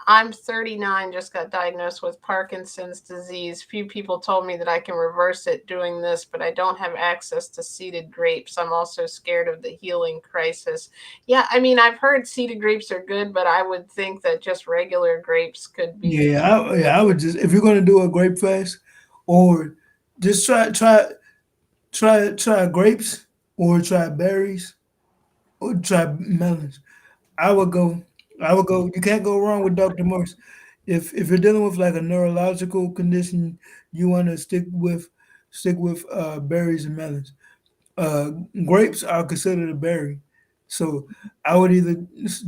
I'm 39, just got diagnosed with Parkinson's disease. Few people told me that I can reverse it doing this, but I don't have access to seeded grapes. I'm also scared of the healing crisis. Yeah, I mean, I've heard seeded grapes are good, but I would think that just regular grapes could be. I would just if you're gonna do a grape fast, or just try grapes, or try berries, or try melons. I would go. I would go. You can't go wrong with Dr. Morse. If you're dealing with like a neurological condition, you want to stick with berries and melons. Uh, Grapes are considered a berry, so I would either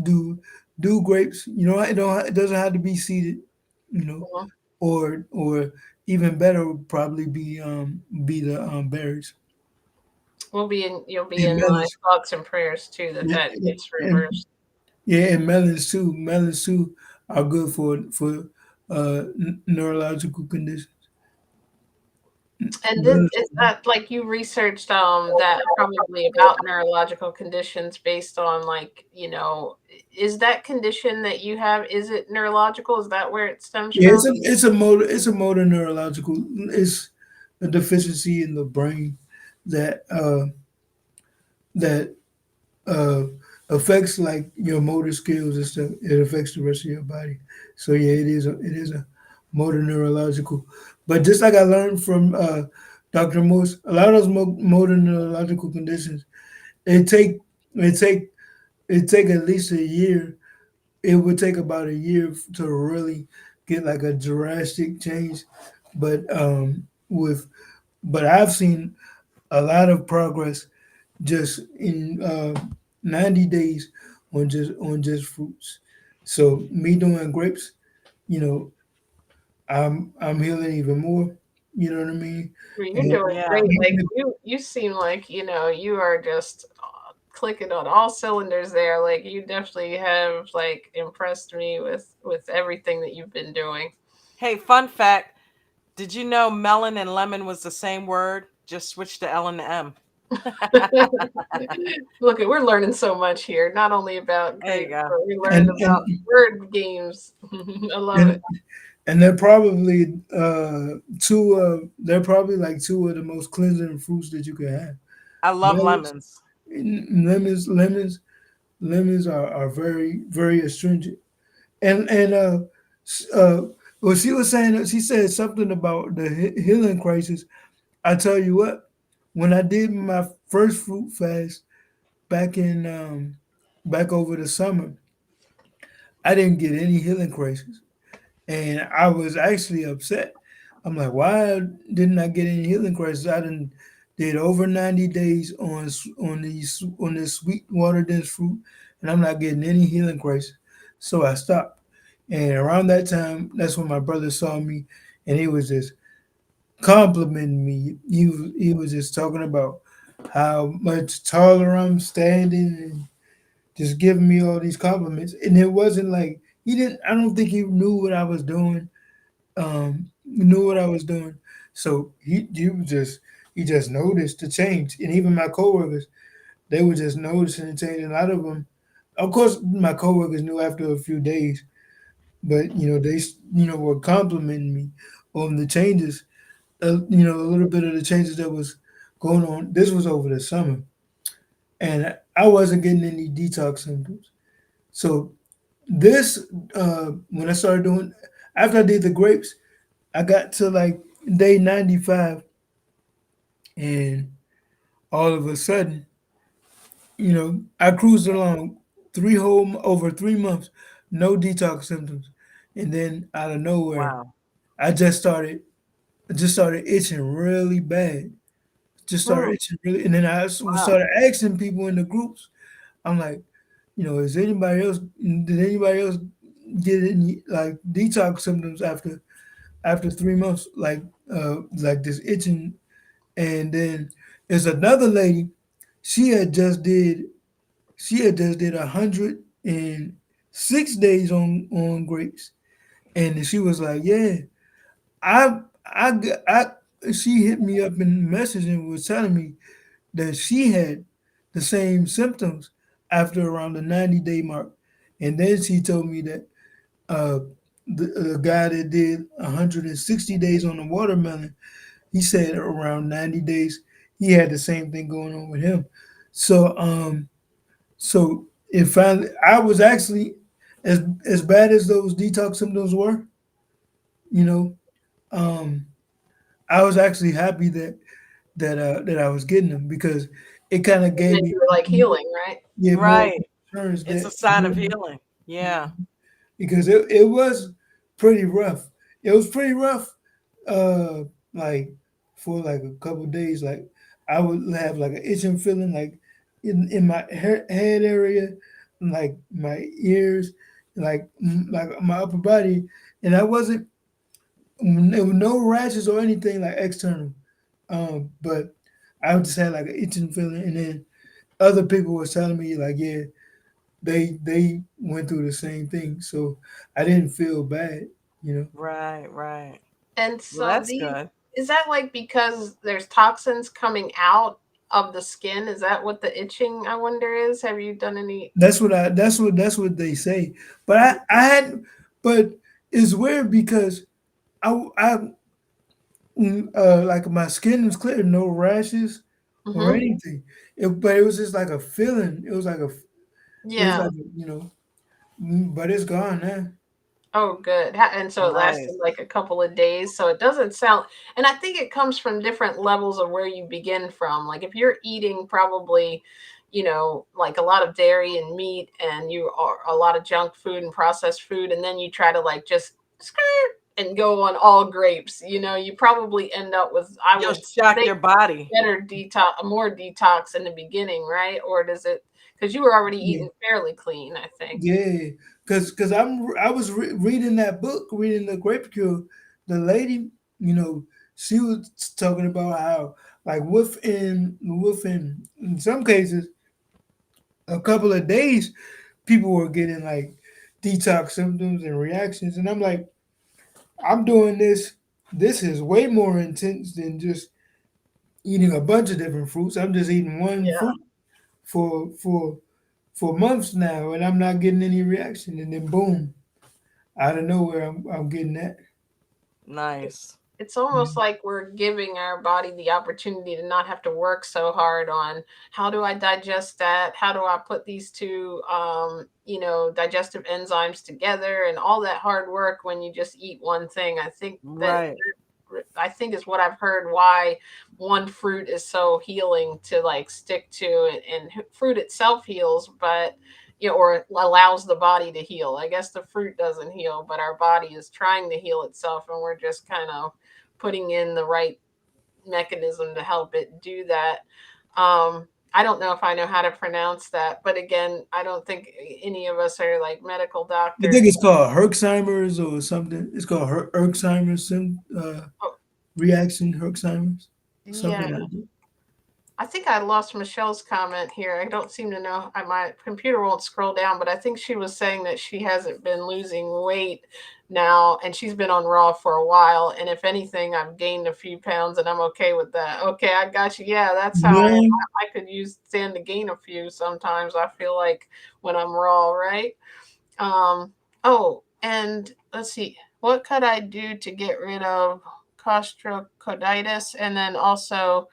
do grapes. It doesn't have to be seeded. You know, Mhm. or even better would probably be the berries You'll be and in my melons. thoughts and prayers too that Yeah, that gets and reversed. yeah, and melons too. Melons too are good for neurological conditions. And this Melons, is that like you researched that probably about neurological conditions based on like, is that condition that you have, is it neurological? Is that where it stems yeah, from? it's a motor neurological. It's a deficiency in the brain that that uh, affects like your motor skills and stuff. It affects the rest of your body. So yeah, it is a motor neurological. But just like I learned from Dr. Morse, a lot of those motor neurological conditions, it take it take it take at least a year. It would take about a year to really get like a drastic change. But I've seen a lot of progress just in 90 days on just fruits. So me doing grapes, you know, I'm healing even more. You know what I mean? I mean, you're And doing Yeah. great. Like even you seem like, you are just clicking on all cylinders there. Like you definitely have like impressed me with everything that you've been doing. Hey, fun fact. Did you know melon and lemon was the same word? Just switched the L and the M. Look, we're learning so much here, not only about There you grapes, go. but we learned and about word games. I love it. and and they're probably two. They're probably like two of the most cleansing fruits that you can have. I love Melons, lemons. lemons are very very astringent. And well, she was saying that she said something about the healing crisis. I tell you what, when I did my first fruit fast back in back over the summer, I didn't get any healing crisis, and I was actually upset. I'm like, why didn't I get any healing crisis? I did over 90 days on this sweet water dense fruit, and I'm not getting any healing crisis. So I stopped. And around that time, that's when my brother saw me, and he was just complimenting me. He was just talking about how much taller I'm standing, just giving me all these compliments, and it wasn't like he didn't. I don't think he knew what I was doing. Knew what I was doing, so he just noticed the change, and even my coworkers, they were just noticing the change. And a lot of them, of course, my coworkers knew after a few days, but they were complimenting me on the changes. A little bit of the changes that was going on. This was over the summer, and I wasn't getting any detox symptoms. So this, when I started doing, after I did the grapes, I got to like day 95, and all of a sudden, I cruised along over 3 months, no detox symptoms, and then out of nowhere, Wow. I just started itching really bad. Just started Hmm. itching really, and then Wow. started asking people in the groups. I'm like, is anybody else? Did anybody else get any like detox symptoms after 3 months? Like this itching, and then there's another lady. She had just did she had just did 106 days on grapes, and she was like, "Yeah, I I." She hit me up in message and was telling me that she had the same symptoms after around the 90-day mark, and then she told me that uh, the guy that did 160 days on the watermelon, he said around 90 days he had the same thing going on with him. So it finally, I was actually, as bad as those detox symptoms were, you know, um, I was actually happy that I was getting them, because it kind of It gave meant me you were like healing, right? more Right. assurance It's a that sign of healing. Yeah. because it was pretty rough. It was pretty rough, uh, like for like a couple of days. Like I would have like an itching feeling, like in my head area, like my ears, like my upper body, and I wasn't there were no rashes or anything like external. But I just had like an itching feeling, and then other people were telling me like, yeah, they went through the same thing, so I didn't feel bad. Right. Right. And Well, so that's these good. is that like because there's toxins coming out of the skin? Is that what the itching I wonder is? Have you done any That's what they say. But I had, but it's weird because I like my skin was clear, no rashes or mm-hmm. anything. But it was just like a feeling. It was Yeah. like but it's gone now. Oh, good. And so it lasted Nice. like a couple of days. So it doesn't sound, and I think it comes from different levels of where you begin from. Like if you're eating probably, like a lot of dairy and meat and you are a lot of junk food and processed food, and then you try to like just skirt and go on all grapes, you probably end up with, I You'll would shock think, your body. better detox, more detox in the beginning, right? Or does it, because you were already Yeah, eating fairly clean, I think. yeah. Because I was reading that book, reading the Grape Cure. The lady, she was talking about how like within in some cases a couple of days people were getting like detox symptoms and reactions, and I'm like, I'm doing this. This is way more intense than just eating a bunch of different fruits. I'm just eating one Yeah. fruit for for for months now, and I'm not getting any reaction. And then boom, out of nowhere, I'm getting that. Nice. It's almost like we're giving our body the opportunity to not have to work so hard on how do I digest that? How do I put these two, digestive enzymes together and all that hard work when you just eat one thing. Right. I think is what I've heard why one fruit is so healing to like stick to, and fruit itself heals, but or allows the body to heal. I guess the fruit doesn't heal, but our body is trying to heal itself, and we're just kind of putting in the right mechanism to help it do that. I don't know if I know how to pronounce that, but again, I don't think any of us are like medical I think doctors. it's called Herxheimer's or something. It's called Herxheimer's Oh, reaction, Herxheimer's, something yeah. like that. I think I lost Michelle's comment here. I don't seem to know. My computer won't scroll down, but I think she was saying that she hasn't been losing weight now, and she's been on Raw for a while. And if anything, I've gained a few pounds, and I'm okay with that. Okay, I got you. Yeah, that's how I am. Yeah. I could stand to gain a few sometimes. I feel like when I'm raw, right? Um. Oh, and let's see. What could I do to get rid of costochondritis, and then also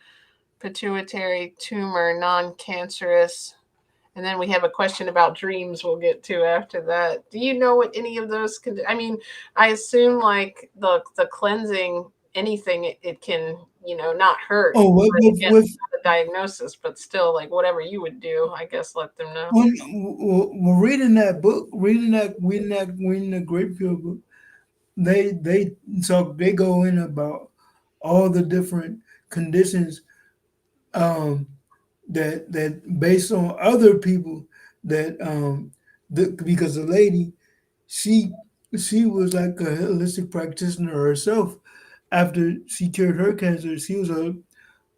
pituitary tumor, non-cancerous. And then we have a question about dreams we'll get to after that. Do you know what any of those can do? I mean, I assume like the cleansing, anything it can, not hurt Oh, again the diagnosis, but still like whatever you would do, I guess let them know. when reading that book, reading the Great Field book, they talk. They go in about all the different conditions um, that based on other people that because the lady she she was like a holistic practitioner herself after she cured her cancer. She was a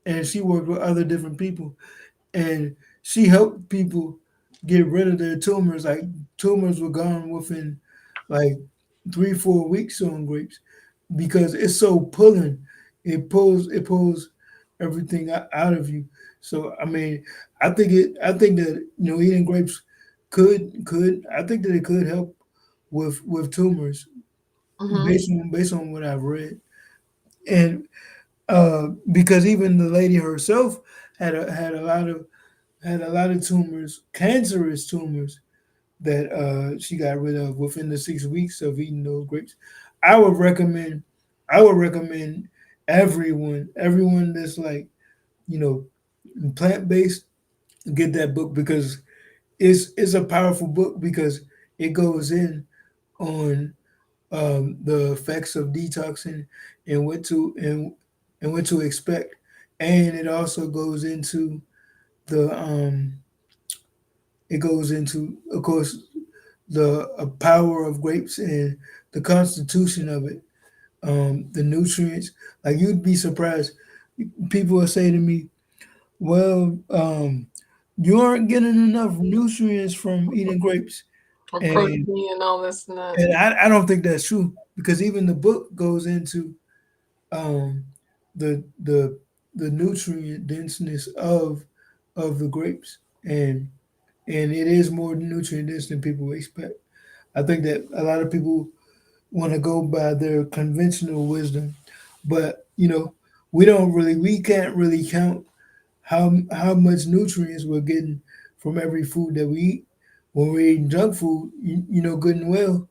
and she worked with other different people and she helped people get rid of their tumors. Like tumors were gone within like 3 4 weeks on grapes because it's so pulling. It pulls everything out of you. So I mean, I think that eating grapes could I think that it could help with tumors Mm-hmm. based on what I've read and because even the lady herself had a lot of tumors, cancerous tumors that she got rid of within the 6 weeks of eating those grapes. I would recommend, I would recommend everyone that's like, you know, plant based, get that book because it's a powerful book because it goes in on the effects of detoxing and and what to expect, and it also goes into the it goes into, of course, the power of grapes and the constitution of it, the nutrients. Like you'd be surprised. People will say to me, "Well, you aren't getting enough nutrients from eating grapes," Or and protein and all this and that. I don't think that's true because even the book goes into um, the the the nutrient denseness of the grapes, and it is more nutrient dense than people expect. I think that a lot of people want to go by their conventional wisdom, but we can't really count how much nutrients we're getting from every food that we eat. When we're eating junk food, good and well,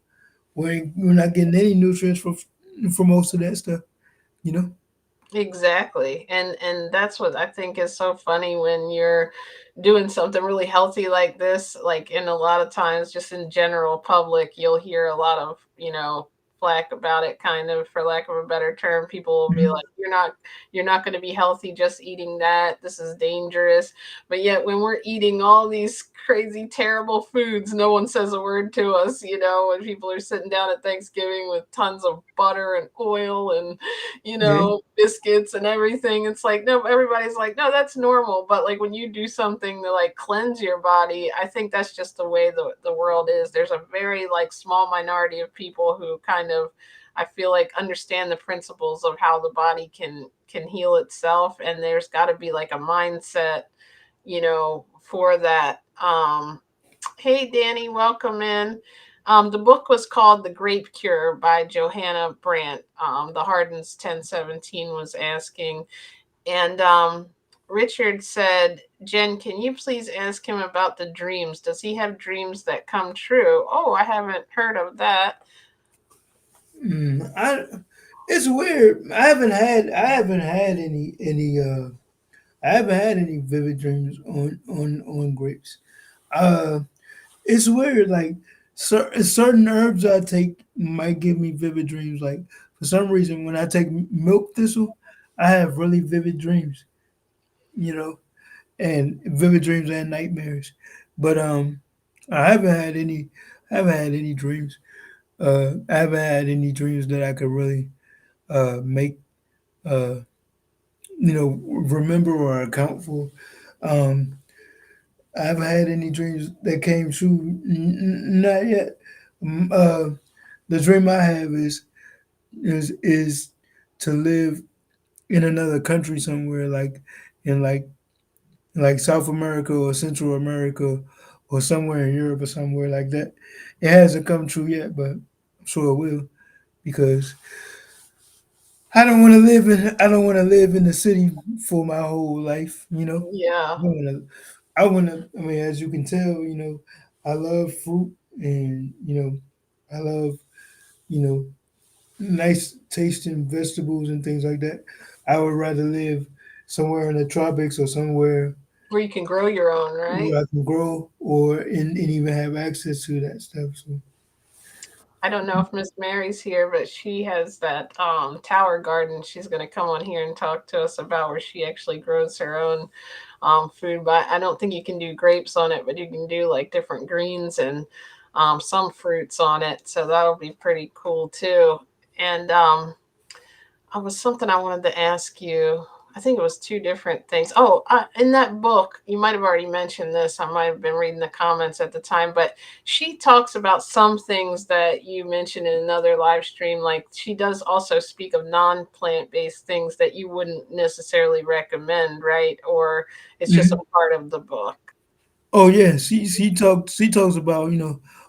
we're not getting any nutrients from most of that stuff. You know. Exactly. And that's what I think is so funny when you're doing something really healthy like this, like in a lot of times just in general public, you'll hear a lot of, flack about it kind of for lack of a better term. People will be like, Mhm. you're not going to be healthy just eating that. This is dangerous. But yet when we're eating all these crazy terrible foods, no one says a word to us, when people are sitting down at Thanksgiving with tons of butter and oil and Yeah. biscuits and everything. It's like, no, everybody's like, no, that's normal. But like when you do something to like cleanse your body, I think that's just the way the world is. There's a very like small minority of people who kind of, I feel like, understand the principles of how the body can heal itself. And there's got to be like a mindset, for that. Hey, Danny, welcome in. The book was called The Grape Cure by Johanna Brandt. The Hardens 1017 was asking. And Richard said, Jen, can you please ask him about the dreams? Does he have dreams that come true? Oh, I haven't heard of that. I It's weird. I haven't had any vivid dreams on grapes. Uh, it's weird. Like certain herbs I take might give me vivid dreams. Like for some reason, when I take milk thistle, I have really vivid dreams. You know, and vivid dreams and nightmares. But I haven't had any. I haven't had any dreams. I haven't had any dreams that I could really make uh, remember or account for. Um, I haven't had any dreams that came true. Not yet. The dream I have is to live in another country somewhere, like in like South America or Central America or somewhere in Europe or somewhere like that. It hasn't come true yet, but I'm sure it will because I don't want to live in the city for my whole life. Yeah. I mean, as you can tell, I love fruit and I love you know nice tasting vegetables and things like that. I would rather live somewhere in the tropics or somewhere Where you can grow your own, right? where I can grow or and even have access to that stuff. So I don't know if Miss Mary's here, but she has that tower garden. She's going to come on here and talk to us about where she actually grows her own food. But I don't think you can do grapes on it, but you can do like different greens and some fruits on it. So that'll be pretty cool too. And was something I wanted to ask you. I think it was two different things. Oh, in that book, you might have already mentioned this. I might have been reading the comments at the time, but she talks about some things that you mentioned in another live stream. Like she does also speak of non-plant based things that you wouldn't necessarily recommend, right? Or it's just a Mhm. part of the book. Oh yeah, she talks about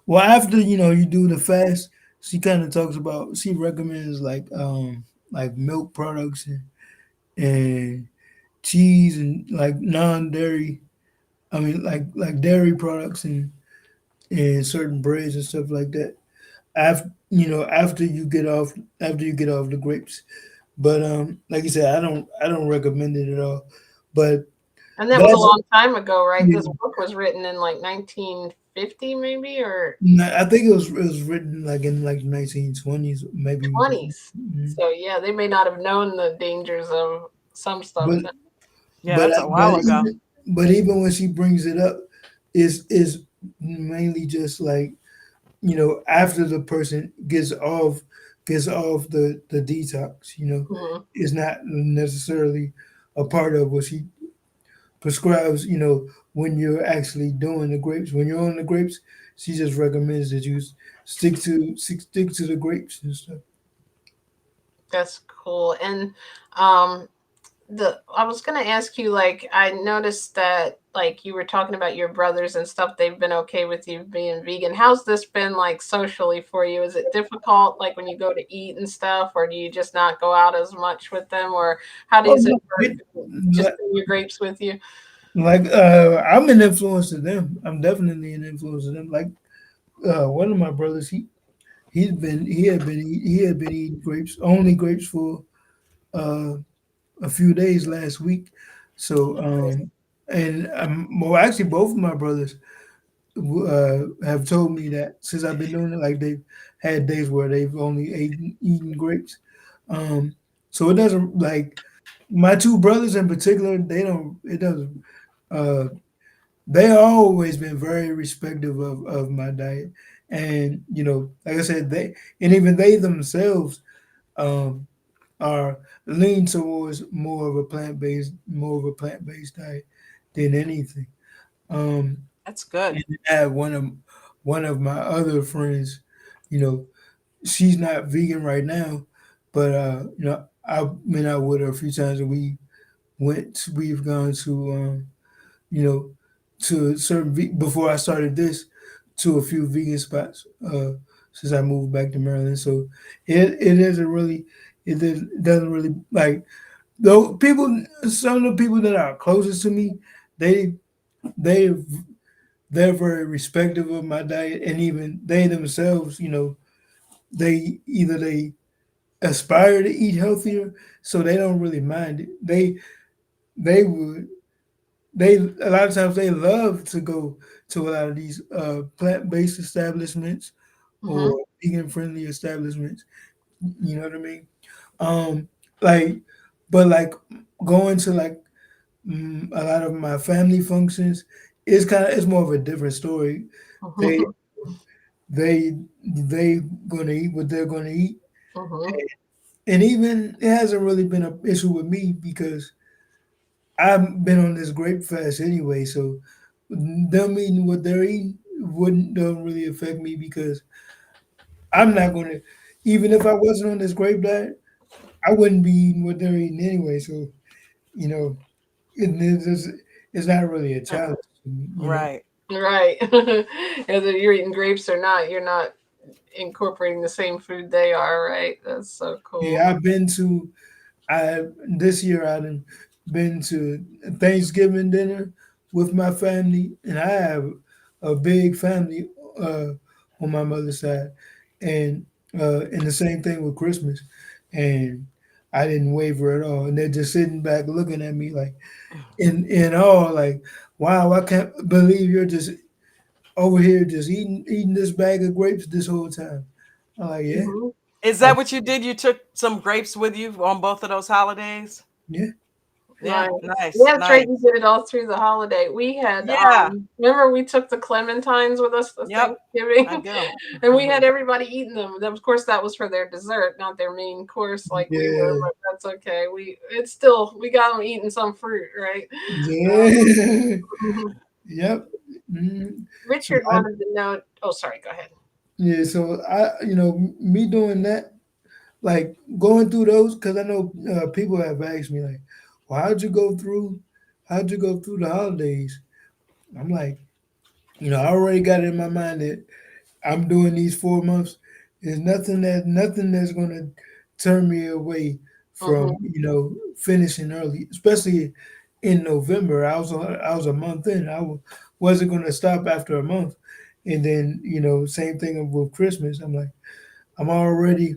well after you do the fast, she kind of talks about she recommends like milk products and cheese and like non-dairy. I mean like dairy products and certain breads and stuff like that. After you get off the grapes. But like you said, I don't recommend it at all. But And that was a that's long time ago, right? yeah, This book was written in like 1950, maybe, or I think it was written like in like 1920s, maybe. 20s. Mhm. So yeah, they may not have known the dangers of some stuff. But Yeah, but that's a but while ago. even when she brings it up, is mainly just like after the person gets off the detox. Mhm. Is not necessarily a part of what she prescribes. When you're actually doing the grapes, when you're on the grapes, she just recommends that you stick to the grapes and stuff. That's cool. And um the I was gonna ask you, like, I noticed that like you were talking about your brothers and stuff, they've been okay with you being vegan. How's this been like socially for you? Is it difficult like when you go to eat and stuff, or do you just not go out as much with them, or how Oh does it no, work? Just like, bring your grapes with you? I'm an influence to them. I'm definitely an influence to them. Like one of my brothers, he had been eating grapes, only grapes for uh, a few days last week. So and well, actually, both of my brothers have told me that since I've been doing it, like they've had days where they've only eaten grapes. Um, so it doesn't like my two brothers in particular. They don't. It doesn't. Uh, they always been very respective of my diet, and like I said, even they themselves um, are lean towards more of a plant based diet than anything. Um, That's good. and I have one of my other friends, you know, she's not vegan right now, but I've been out with her a few times and we've gone to you know, to certain before I started this, to a few vegan spots since I moved back to Maryland. So it isn't really it doesn't really like though people some of the people that are closest to me they they they're very respectful of my diet and even they themselves they aspire to eat healthier so they don't really mind it they would they a lot of times they love to go to a lot of these plant-based establishments Hmm. or vegan-friendly establishments. You know what I mean? Um, like, but like going to like a lot of my family functions is it's more of a different story. They Hmm. they gonna eat what they're gonna eat, Hmm. and even it hasn't really been an issue with me because I've been on this grape fast anyway, so them eating what they're eating wouldn't don't really affect me because I'm not gonna. Even if I wasn't on this grape diet, I wouldn't be eating what they're eating anyway. So you know, it's not really a challenge to me. Right. Right. Whether you're eating grapes or not, you're not incorporating the same food they are, right? That's so cool. Yeah, I've been to I this year I done been to Thanksgiving dinner with my family, and I have a big family uh, on my mother's side, and the same thing with Christmas, and I didn't waver at all, and they're just sitting back looking at me like in awe, like, wow, I can't believe you're just over here just eating this bag of grapes this whole time. I'm like, yeah, Hmm. Is I, that what you did? You took some grapes with you on both of those holidays? yeah, Yeah, Nice. nice, Yeah, that's right. You nice. did it all through the holiday. We had, Yeah, remember we took the clementines with us to yep, I Thanksgiving, do. and we had everybody eating them. Of course, that was for their dessert, not their main course like we were. yeah, But that's okay. It's still we got them eating some fruit, right? yeah. Mhm. Yep. Mm. So Richard I wanted to know. Oh, sorry. Go ahead. yeah, so me doing that, like going through those, because I know people have asked me like, well, how'd you go through the holidays? I'm like, I already got it in my mind that I'm doing these 4 months. There's nothing that's gonna turn me away from Hmm. finishing early, especially in November. I was a month in. Wasn't gonna stop after a month, and then same thing with Christmas. I'm like I'm already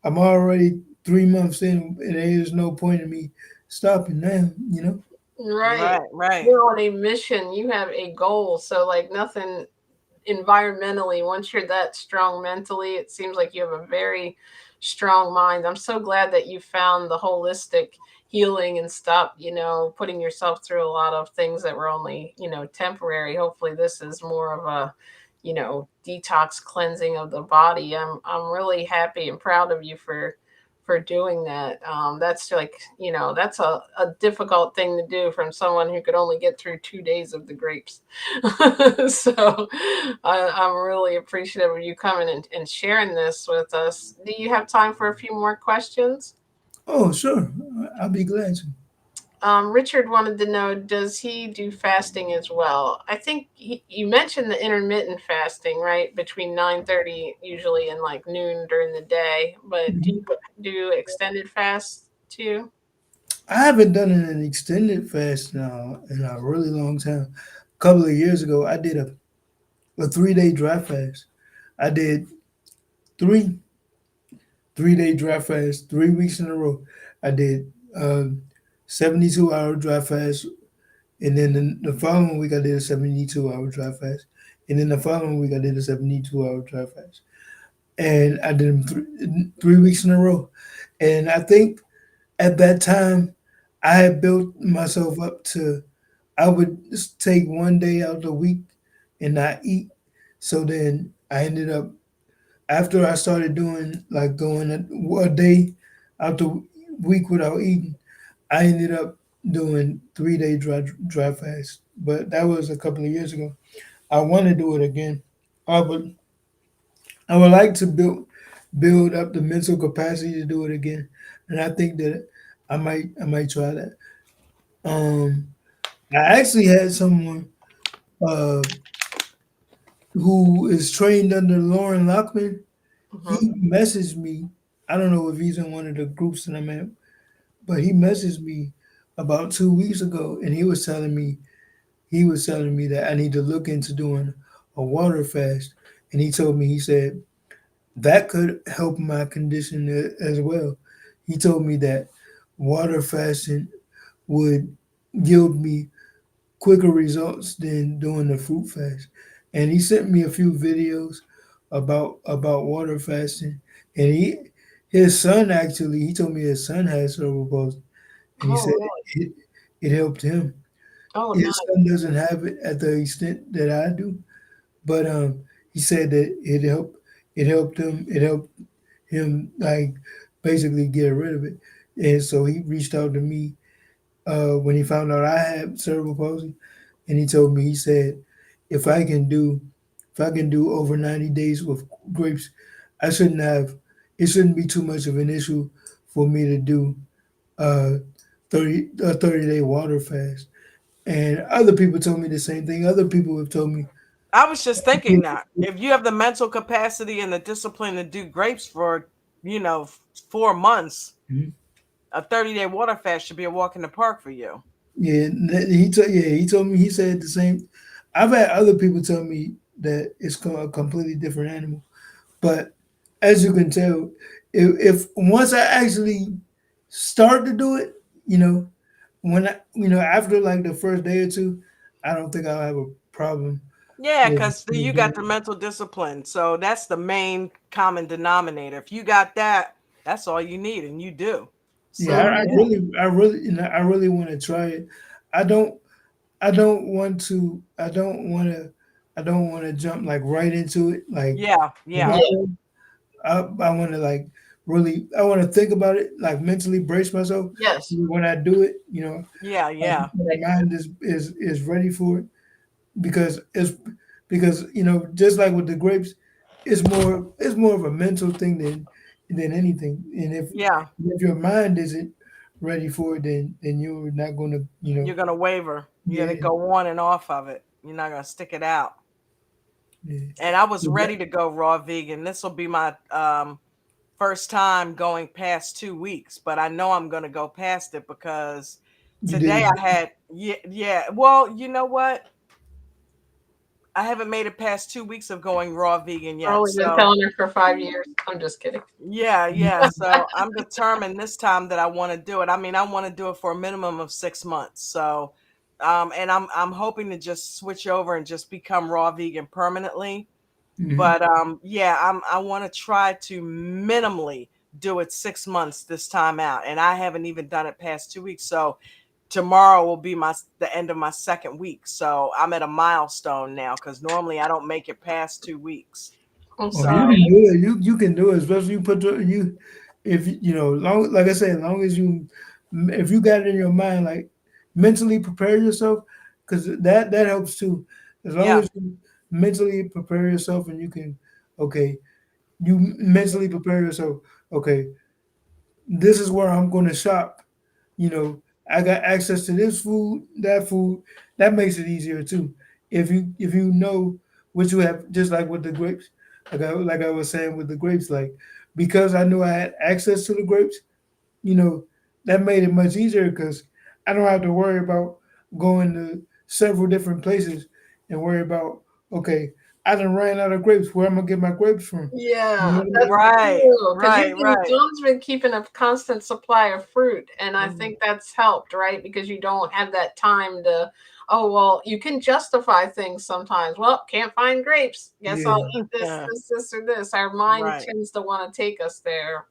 I'm already 3 months in, and there's no point in me stopping now. Right. Right, right. You're on a mission. You have a goal. So like nothing environmentally, once you're that strong mentally, it seems like you have a very strong mind. I'm so glad that you found the holistic healing and stop, putting yourself through a lot of things that were only, temporary. Hopefully this is more of a, detox cleansing of the body. I'm really happy and proud of you for doing that. That's like, that's a difficult thing to do from someone who could only get through 2 days of the grapes. So I'm really appreciative of you coming and sharing this with us. Do you have time for a few more questions? Oh, sure, I'll be glad to. Richard wanted to know, does he do fasting as well? I think you mentioned the intermittent fasting, right? Between 9:30 usually and like noon during the day. But do Mhm. you do extended fasts too? I haven't done an extended fast now in a really long time. A couple of years ago, I did a 3 day dry fast. I did three 3 day dry fast 3 weeks in a row. I did 72-hour dry fast, and then the following week I did a 72-hour dry fast, and then the following week I did a 72-hour dry fast, and I did them 3 weeks in a row. And I think at that time I had built myself up to I would just take one day out of the week and not eat. So then I ended up after I started doing like going a day out the week without eating, I ended up doing 3 day dry fast. But that was a couple of years ago. I want to do it again. I would I would like to build up the mental capacity to do it again, and I think that I might try that. Um, I actually had someone uh, who is trained under Lauren Lockman. Hmm. He messaged me. I don't know if he's in one of the groups that I'm in, but he messaged me about 2 weeks ago, and he was telling me that I need to look into doing a water fast, and he said that could help my condition as well. He told me that water fasting would yield me quicker results than doing the fruit fast. And he sent me a few videos about water fasting. And his son actually he told me his son has cerebral palsy, and he Oh, said really? it helped him. Oh, His nice. son doesn't have it at the extent that I do, but he said that it helped him like basically get rid of it. And so he reached out to me when he found out I had cerebral palsy, and he told me, he said, if I can do if I can do over 90 days with grapes, I shouldn't have it shouldn't be too much of an issue for me to do uh 30-day water fast. And other people told me the same thing. Other people have told me, I was just thinking that if you have the mental capacity and the discipline to do grapes for, 4 months, "Mhm." a 30-day water fast should be a walk in the park for you. Yeah, he told me, he said the same. I've had other people tell me that it's a completely different animal. But as you can tell, if once I actually start to do it, when I, after like the first day or two, I don't think I'll have a problem Yeah, with, because you got doing the it. mental discipline. So that's the main common denominator. If you got that, that's all you need, and you do. Yeah, So yeah, I really want to try it. I don't, I don't want to, I don't want to jump like right into it. Like yeah, yeah, Yeah. tomorrow, I want to like really, I want to think about it, like mentally brace myself Yes. when I do it. yeah, yeah, My mind is ready for it, because just like with the grapes, it's more of a mental thing than anything. And yeah. if your mind isn't ready for it, then you're not gonna, You're gonna waver. You're gonna yeah, go on and off of it. You're not gonna stick it out. yeah. And I was Yeah. ready to go raw vegan. This will be my first time going past 2 weeks, but I know I'm gonna go past it because You today did. I had yeah. Well, you know what? I haven't made it past 2 weeks of going raw vegan I've yet. only been So telling her for 5 years. I'm just kidding. yeah, yeah. So I'm determined this time that I want to do it. I mean, I want to do it for a minimum of 6 months. So, and I'm hoping to just switch over and just become raw vegan permanently. Hmm. But yeah, I want to try to minimally do it 6 months this time out, and I haven't even done it past 2 weeks. So tomorrow will be the end of my second week. So I'm at a milestone now because normally I don't make it past 2 weeks. I'm Oh, you So can sorry. do it. You can do it, especially you put you if long, like I said, as long as if you got it in your mind, like mentally prepare yourself, because that helps too. As long yeah, as you mentally prepare yourself, and you can, okay, you mentally prepare yourself. Okay, this is where I'm going to shop. You know, I got access to this food, that food. That makes it easier too. If you know what you have, just like with the grapes, like I was saying with the grapes, like because I knew I had access to the grapes, you know, that made it much easier because I don't have to worry about going to several different places and worry about, okay, I done ran out of grapes. Where am I gonna get my grapes from? You know Yeah, what I that's mean? right, true. Because right, right. John's been keeping a constant supply of fruit, and I Mm. think that's helped, right? Because you don't have that time to, oh well, you can justify things sometimes. Well, can't find grapes. Guess I'll Yeah. eat this, Yeah, this, this, or this. Our mind right. tends to want to take us there.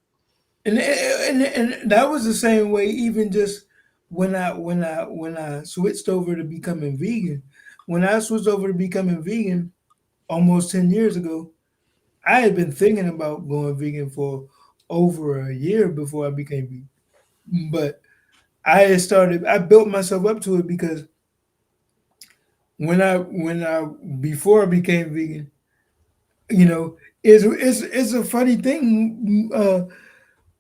And that was the same way, even just when I switched over to becoming vegan. When I switched over to becoming vegan almost 10 years ago, I had been thinking about going vegan for over a year before I became vegan. But I built myself up to it because when I before I became vegan, you know, it's a funny thing.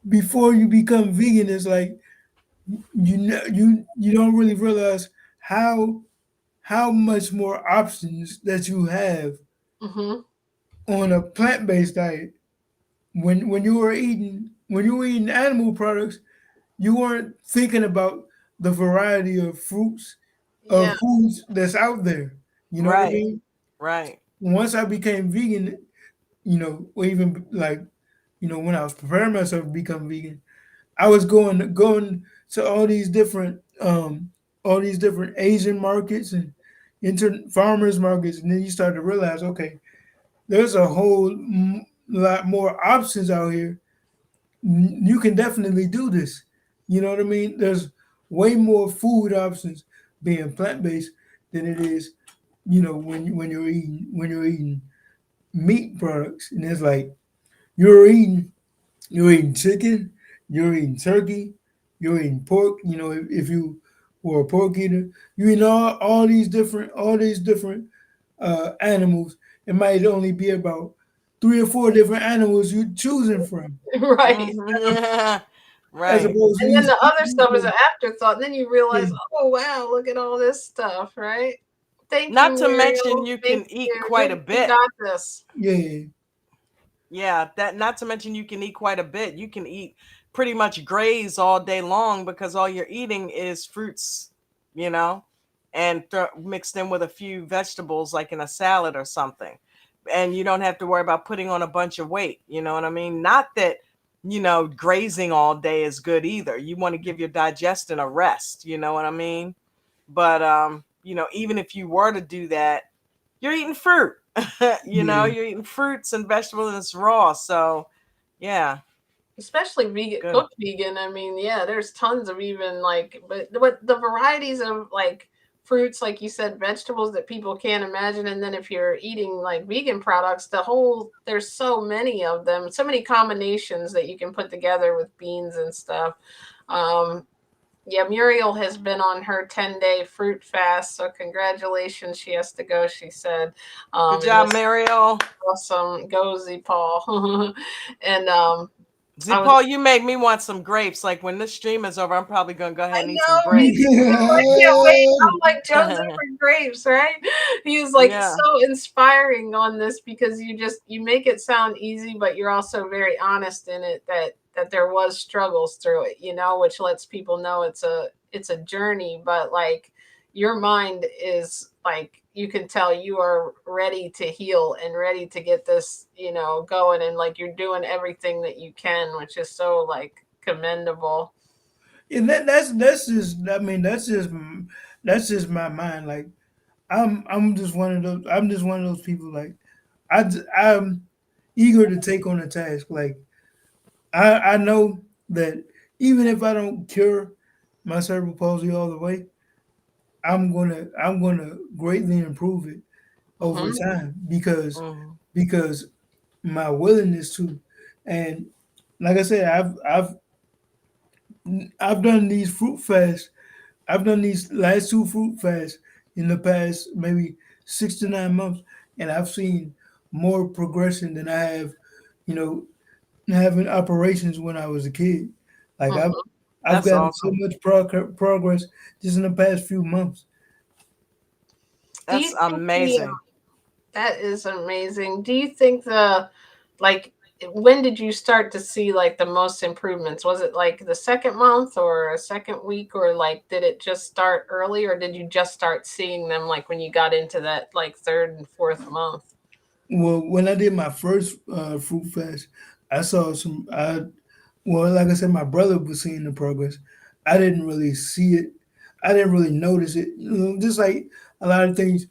Before you become vegan, it's like you don't really realize how how much more options that you have Hmm. on a plant-based diet. When you were eating animal products, you weren't thinking about the variety of fruits Yeah. of foods that's out there. You know what I Right, mean? right. Once I became vegan, or even like, when I was preparing myself to become vegan, I was going to all these different Asian markets and farmers markets, and then you start to realize, okay, there's a whole lot more options out here. You can definitely do this. You know what I mean? There's way more food options being plant based than it is, when you're eating meat products, and it's like you're eating you're eating chicken, you're eating turkey, you're eating pork. If you or a pork eater, you eat all these different animals. It might only be about three or four different animals you choosing from, Right. Mhm. as Right. opposed to And then these. the other stuff is an afterthought. And then you realize, Yeah, oh wow, look at all this stuff, right? Thank you, Not to mention Muriel. you Thank can eat you. quite a You bit. got this. yeah, Yeah, that not to mention you can eat quite a bit. You can eat pretty much graze all day long because all you're eating is fruits, you know, and mixed in with a few vegetables like in a salad or something. And you don't have to worry about putting on a bunch of weight, you know what I mean? Not that, grazing all day is good either. You want to give your digestion a rest, you know what I mean? But even if you were to do that, you're eating fruit. yeah. You're eating fruits and vegetables and it's raw. So yeah, Especially vegan, good. cooked vegan. I mean, yeah, there's tons of even like, but the varieties of like fruits, like you said, vegetables that people can't imagine. And then if you're eating like vegan products, there's so many of them, so many combinations that you can put together with beans and stuff. Um, yeah, Muriel has been on her 10-day fruit fast, so congratulations. She has to go, she said. Good And job, this Mariel. awesome. Go, Zepaul. And I was Zepaul, you make me want some grapes. Like when this stream is over, I'm probably gonna go I ahead and eat some know, me grapes. too. I can't wait. I'm like Joseph for grapes, right? He was like Yeah. so inspiring on this because you make it sound easy, but you're also very honest in it that there was struggles through it, which lets people know it's a journey, but like your mind is like you can tell you are ready to heal and ready to get this, going, and like you're doing everything that you can, which is so like commendable. And that's just. I mean, that's just my mind. Like I'm just one of those. I'm just one of those people. Like I'm eager to take on a task. Like I know that even if I don't cure my cerebral palsy all the way, I'm gonna greatly improve it over Hmm. time Mhm. because my willingness to, and like I said, I've done these fruit fasts. I've done these last two fruit fasts in the past maybe 6 to 9 months, and I've seen more progression than I have, you know, having operations when I was a kid. Like Hmm. I've That's gotten so awesome. much progress just in the past few months. Do you That's think the amazing. that is amazing? Do you think like when did you start to see like the most improvements? Was it like the second month or a second week, or like did it just start early, or did you just start seeing them like when you got into that like third and fourth month? Well, when I did my first fruit fast, I saw some. Well, like I said, my brother was seeing the progress. I didn't really see it. I didn't really notice it. Just like a lot of things,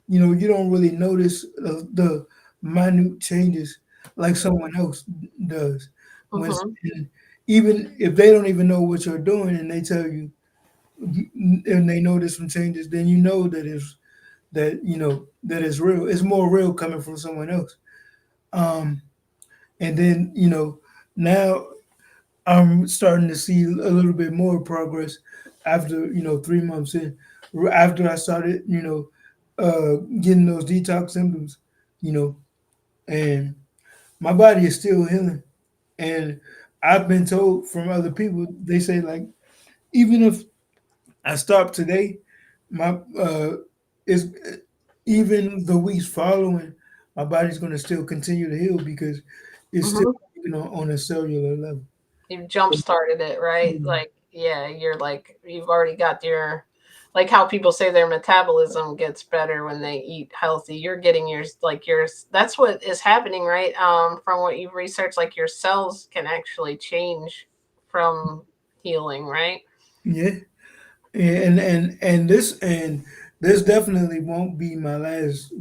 you don't really notice the minute changes like someone else does. When Hmm. and even if they don't even know what you're doing and they tell you and they notice some changes, then you know that it's real. It's more real coming from someone else. Um, and then now I'm starting to see a little bit more progress after 3 months in. After I started getting those detox symptoms, you know, and my body is still healing. And I've been told from other people, they say like even if I stop today, my is even the weeks following, my body's going to still continue to heal because it's still Hmm. on a cellular level. You jump So, started it, right? yeah. Like, yeah, you're like you've already got your like how people say their metabolism gets better when they eat healthy. You're getting yours. That's what is happening, right? From what you've researched, like your cells can actually change from healing, right? Yeah, and this definitely won't be my last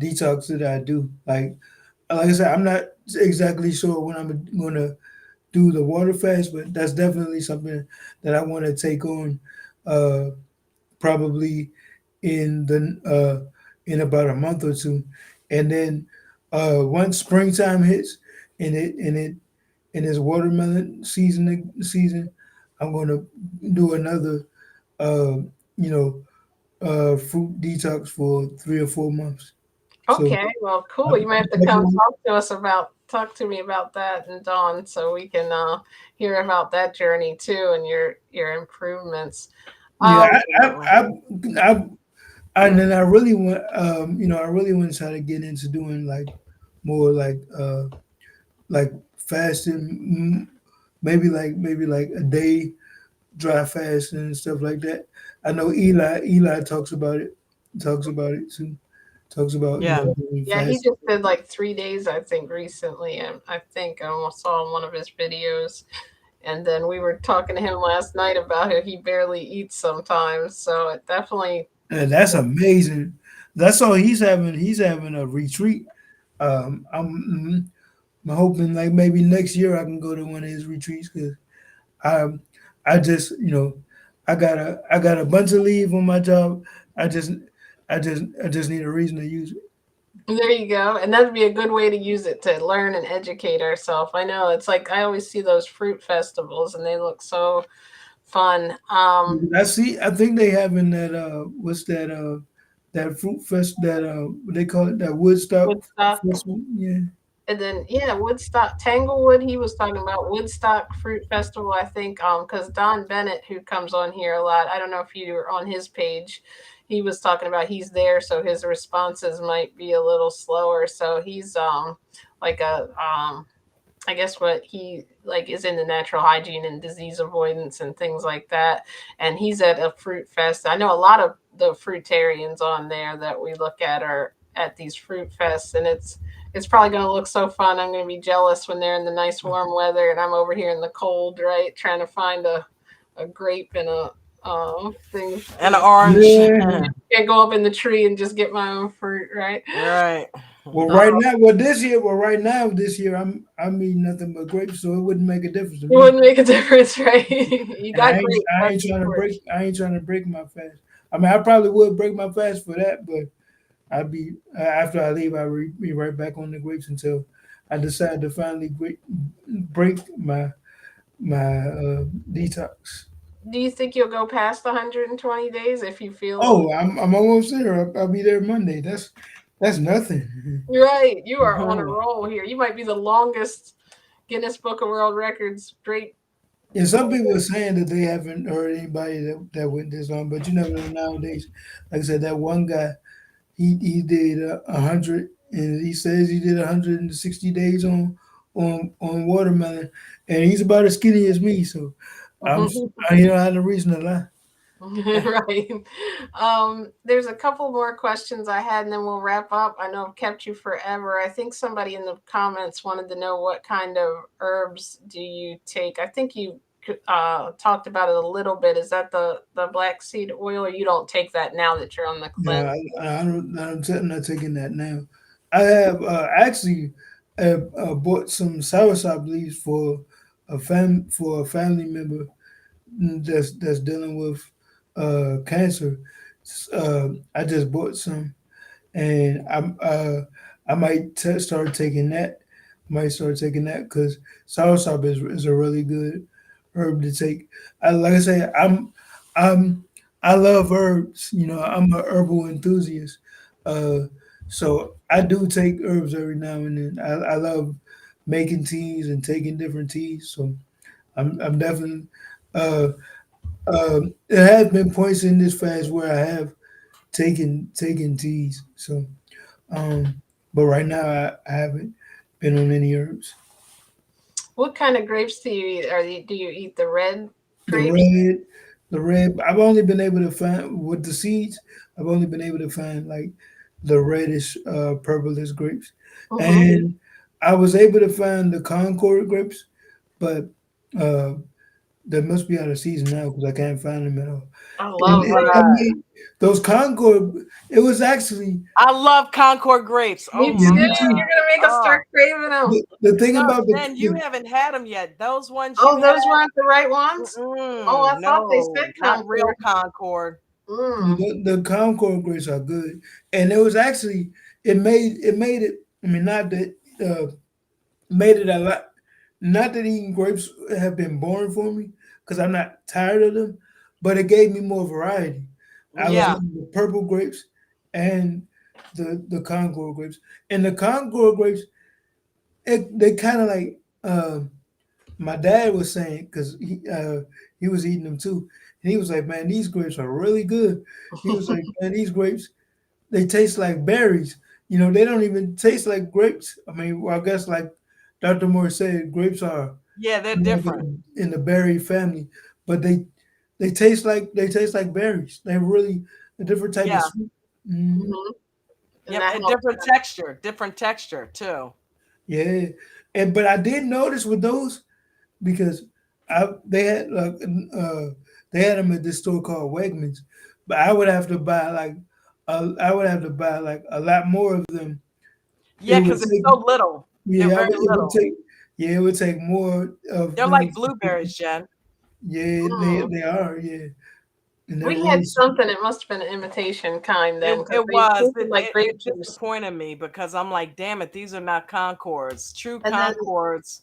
detox that I do. Like I said, I'm not exactly sure when I'm gonna do the water fast, but that's definitely something that I want to take on. Uh, Probably in about a month or two, and then once springtime hits and it's watermelon season, I'm going to do another. uh, you know, fruit detox for 3 or 4 months. So Okay, well, I cool. You might have to come definitely, talk to me about that and Dawn, so we can hear about that journey too and your improvements. yeah, Definitely. I and then I really want, I really want to try to get into doing like more like fasting, maybe like a day dry fasting and stuff like that. I know Eli talks about it too. Talks about Yeah. doing Yeah, he fast. just did like 3 days, I think, recently. And I think I almost saw one of his videos. And then we were talking to him last night about how he barely eats sometimes. So it definitely, And that's amazing. That's all he's having. He's having a retreat. I'm hoping like maybe next year I can go to one of his retreats because I I just I got a bunch of leave on my job. I just I just need a reason to use it. there you go. And that'd be a good way to use it to learn and educate ourselves. I know it's like I always see those fruit festivals and they look so fun. I see. I think they having that. What's that? That fruit fest. That what they call it. That Woodstock Woodstock. festival. Yeah. And then yeah, Woodstock, Tanglewood. He was talking about Woodstock Fruit Festival, I think, because Don Bennett, who comes on here a lot, I don't know if you were on his page. He was talking about he's there, so his responses might be a little slower. So he's like a I guess what he like is into natural hygiene and disease avoidance and things like that. And he's at a fruit fest. I know a lot of the fruitarians on there that we look at are at these fruit fests, and it's probably going to look so fun. I'm going to be jealous when they're in the nice warm weather, and I'm over here in the cold, right, trying to find a grape and a thing. And an orange. Yeah. Can't go up in the tree and just get my own fruit, right? Right. Well, Uh, right now this year, I'm eating nothing but grapes, so it wouldn't make a difference to it me. wouldn't make a difference, right? You And got grapes. That's the important. I ain't trying to break my fast. I mean, I probably would break my fast for that, but I'd be after I leave, be right back on the grapes until I decide to finally break my detox. Do you think you'll go past 120 days if you feel Oh, I'm almost there. I'll be there Monday. That's nothing. right? You are on a Mhm. roll here. You might be the longest Guinness Book of World Records grape. Yeah, some people are saying that they haven't heard anybody that went this long, but you never know nowadays. Like I said, that one guy, he did 100, and he says he did 160 days on watermelon, and he's about as skinny as me. So I'm I don't have no reason to lie. Right. There's a couple more questions I had, and then we'll wrap up. I know I've kept you forever. I think somebody in the comments wanted to know what kind of herbs do you take. I think you talked about it a little bit. Is that the black seed oil, or you don't take that now that you're on the No, cleanse? I'm not taking that now. I have actually bought some soursop leaves for a family member that's dealing with cancer. I just bought some, and I might start taking that. Might start taking that because soursop is a really good herb to take. Like I say, I'm I love herbs. You know, I'm a herbal enthusiast. Uh, so I do take herbs every now and then. I love making teas and taking different teas. So I'm definitely. Uh, there have been points in this fast where I have taken teas. So, but right now I haven't been on any herbs. What kind of grapes do you eat? Do you eat the red The grapes? red, the red. I've only been able to find with the seeds. I've only been able to find like the reddish, purplish grapes, Hmm. and I was able to find the Concord grapes, but uh, they must be out of season now because I can't find them at all. I And, love and red. I Right. mean, those Concord, it was actually I love Concord grapes. Me Oh too. yeah, my me God. too. You're gonna make us Oh start craving them. The thing no, about Jen, you haven't had them yet. Those ones you Oh, had. those weren't the right ones? Oh, I thought they No, said not Concord. real Concord. Mm. the Concord grapes are good, and it was actually it made it. I mean, not that made it a lot. Not that eating grapes have been boring for me because I'm not tired of them, but it gave me more variety. I was Yeah. eating the purple grapes and the Concord grapes, and the Concord grapes, they kind of like my dad was saying because he was eating them too, and he was like, "Man, these grapes are really good." He was like, "Man, these grapes they taste like berries. You know, they don't even taste like grapes. I mean, well, I guess like Dr. Moore said, grapes are Yeah, they're like different. in the berry family, but they taste like berries. They're really a different type of Yeah. sweet. Hmm. Hmm. And Yep, that and helps. different texture too. Yeah, and but I did notice with those because they had like they had them at this store called Wegmans, but I would have to buy like I would have to buy like a lot more of them. It Yeah, would because they're take so little. They're yeah, very it would little. take yeah, it would take more of They're them. like blueberries, Jen. Yeah, Mm. they are yeah, and they're We really had something. It must have been an imitation kind It then, because it they was. tasted like It grape juice. disappointed me because I'm like, damn it, these are not Concords. True And then Concords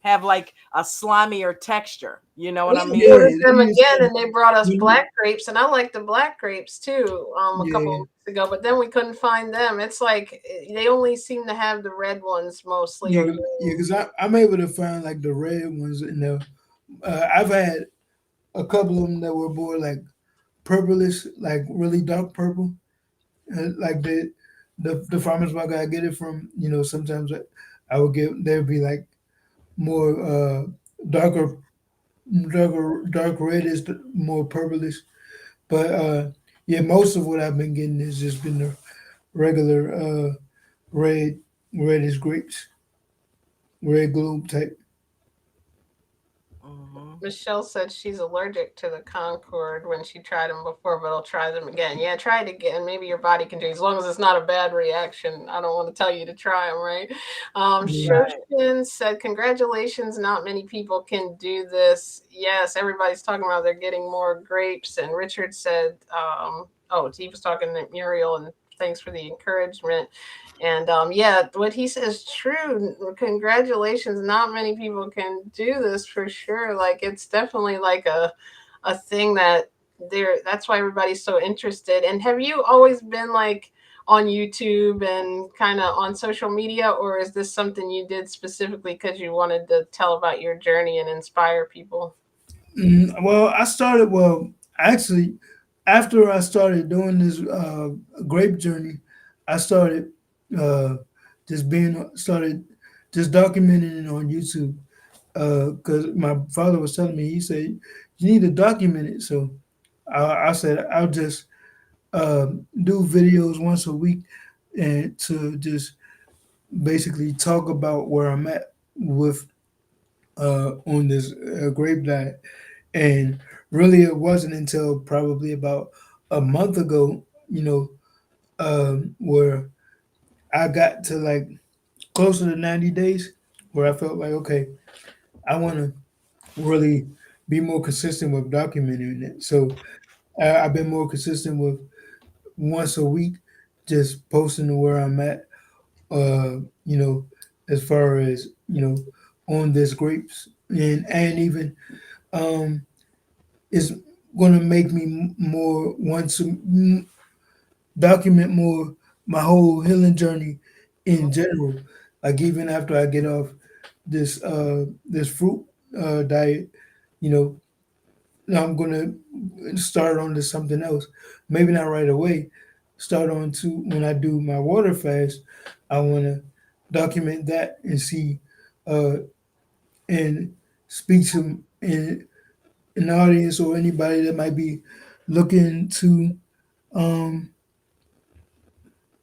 have like a slimier texture. You know what I we mean? yeah. noticed them They used again, to, and they brought us when black grapes, and I liked the black grapes too. A couple of yeah weeks ago, but then we couldn't find them. It's like they only seem to have the red ones mostly, or yeah green. because I'm able to find like the red ones in the. I've had a couple of them that were more like purplish, like really dark purple, like the farmers market I get it from. You know, sometimes I would get there'd be like more darker dark red is more purplish. But yeah, most of what I've been getting has just been the regular red reddish grapes, red globe type. Hmm. Michelle said she's allergic to the Concord when she tried them before, but I'll try them again. Yeah, try it again. Maybe your body can do it, as long as it's not a bad reaction. I don't want to tell you to try them, right? Yeah. Right. Shoshin said, "Congratulations, not many people can do this." Yes, everybody's talking about they're getting more grapes. And Richard said, "Oh, he was talking to Muriel, and thanks for the encouragement." And yeah, what he says is true. Congratulations. Not many people can do this for sure. Like it's definitely like a thing that there that's why everybody's so interested. And have you always been like on YouTube and kind of on social media, or is this something you did specifically because you wanted to tell about your journey and inspire people? Well, I started. Well, actually, after I started doing this grape journey, I started uh, just being started just documenting it on YouTube because my father was telling me. He said you need to document it. So I said I'll just do videos once a week and to just basically talk about where I'm at with on this grape diet. And really, it wasn't until probably about a month ago, you know, where I got to like closer to 90 days, where I felt like, okay, I want to really be more consistent with documenting it. So I've been more consistent with once a week, just posting where I'm at, you know, as far as, you know, on this grapes. And even um, it's going to make me more want to document more my whole healing journey in general. Like even after I get off this fruit diet, you know, I'm gonna start on to something else. Maybe not right away. Start on to when I do my water fast. I want to document that and see uh, and speak to an audience or anybody that might be looking to um,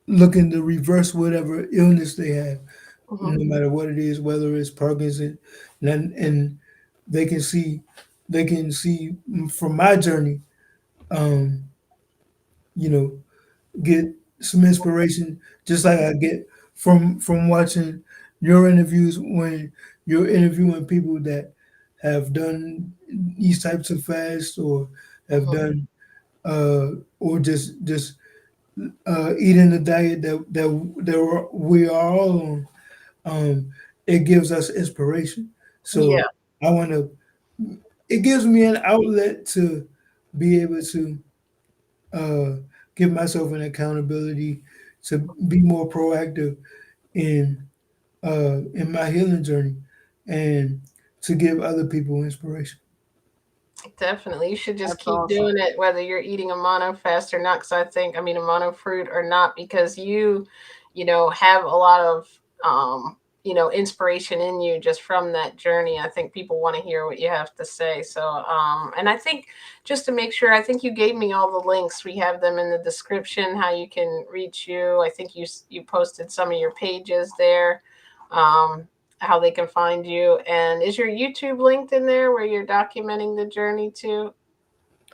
looking to reverse whatever illness they have, Hmm. no matter what it is, whether it's Parkinson, and they can see they can see from my journey, um, you know, get some inspiration, just like I get from watching your interviews when you're interviewing people that have done these types of fasts or have Hmm. done or just eating the diet that we are all on, it gives us inspiration. Yeah. So I want to. It gives me an outlet to be able to uh, give myself an accountability to be more proactive in in my healing journey and to give other people inspiration. Definitely. You should just That's keep awesome. doing it, whether you're eating a mono fast or not. Because I mean, a mono fruit or not, because you have a lot of, inspiration in you just from that journey. I think people want to hear what you have to say. So, and I think just to make sure, I think you gave me all the links. We have them in the description, how you can reach you. I think you posted some of your pages there. Um, how they can find you. And is your YouTube linked in there where you're documenting the journey too?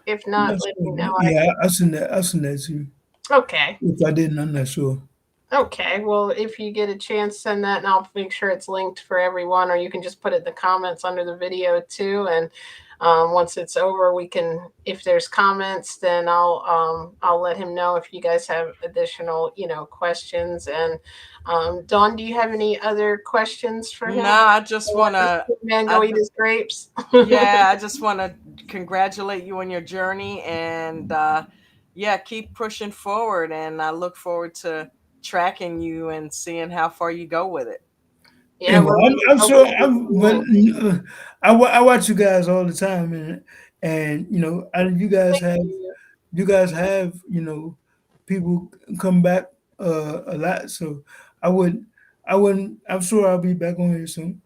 If I'm not, not let sure, me know. man. I Yeah, can. I'll send that. I'll send that to you. Okay. If I didn't, I'm not sure. Okay. Well, if you get a chance, send that and I'll make sure it's linked for everyone, or you can just put it in the comments under the video too. And once it's over, we can, if there's comments, then I'll let him know if you guys have additional, questions. And Dawn, do you have any other questions for him? No, I just Or let want this to. man I go eat his grapes. Yeah, I just want to congratulate you on your journey, and yeah, keep pushing forward. And I look forward to tracking you and seeing how far you go with it. Yeah, Yeah, well, we're really I'm sure. hoping to see I'm, you but win. I watch you guys all the time, and Thank you. you guys have people come back a lot. So I would I wouldn't. I'm sure I'll be back on here soon.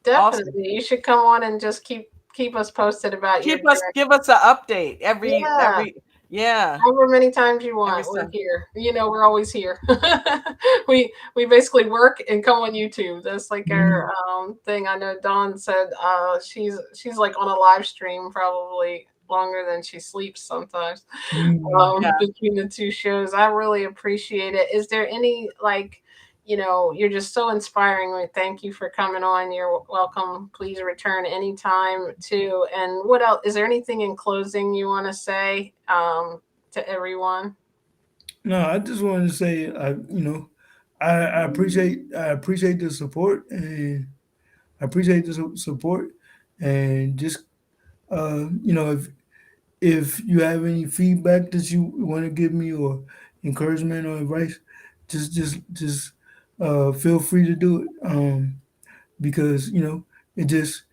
Awesome. Definitely. You should come on and just keep us posted about your journey. Give us an update Yeah. yeah, However many times you every want, we're Sunday. here. We're always here. We basically work and come on YouTube. That's like our Mhm. thing. I know Dawn said she's like on a live stream probably longer than she sleeps sometimes. Mhm. Yeah. Between the two shows. I really appreciate it. Is there any like, you're just so inspiring. We thank you for coming on. You're welcome. Please return anytime too. And what else? Is there anything in closing you want to say to everyone? No, I just wanted to say, I appreciate the support, and I appreciate the support, and just if you have any feedback that you want to give me, or encouragement or advice, just feel free to do it. Because it just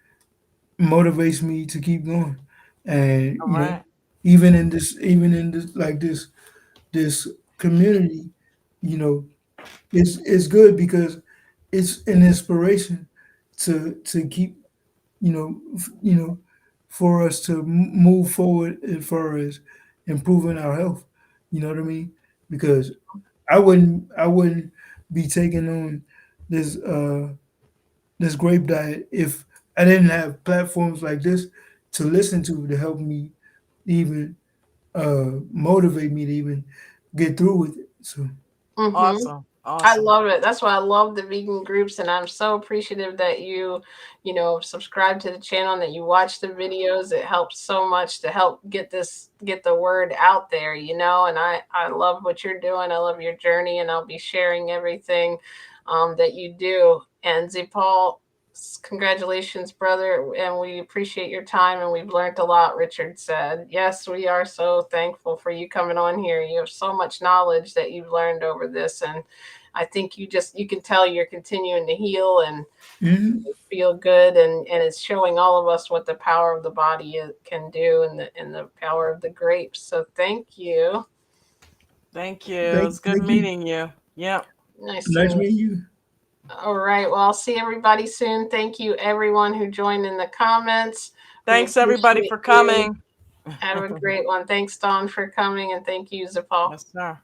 motivates me to keep going, and All right. even in this like this community, you know, it's good because it's an inspiration to keep you know for us to move forward as far as improving our health. You know what I mean? Because I wouldn't be taking on this this grape diet if I didn't have platforms like this to listen to help me even motivate me to even get through with it. So Mm-hmm. Awesome. I Awesome. love it. That's why I love the vegan groups, and I'm so appreciative that subscribe to the channel and that you watch the videos. It helps so much to help get the word out there, and I love what you're doing. I love your journey, and I'll be sharing everything that you do. And Zepaul, congratulations, brother, and we appreciate your time, and we've learned a lot. Richard said, yes, we are so thankful for you coming on here. You have so much knowledge that you've learned over this, and I think you can tell you're continuing to heal and mhm. feel good, and it's showing all of us what the power of the body can do, and the power of the grapes. So thank you. Thank you. It's good Thank you. meeting you. Yep. Nice to Nice meet meeting you. you. All right. Well, I'll see everybody soon. Thank you, everyone who joined in the comments. We Thanks everybody appreciate for you. coming. Have a great one. Thanks, Dawn, for coming, and thank you, Zapal. Yes, sir.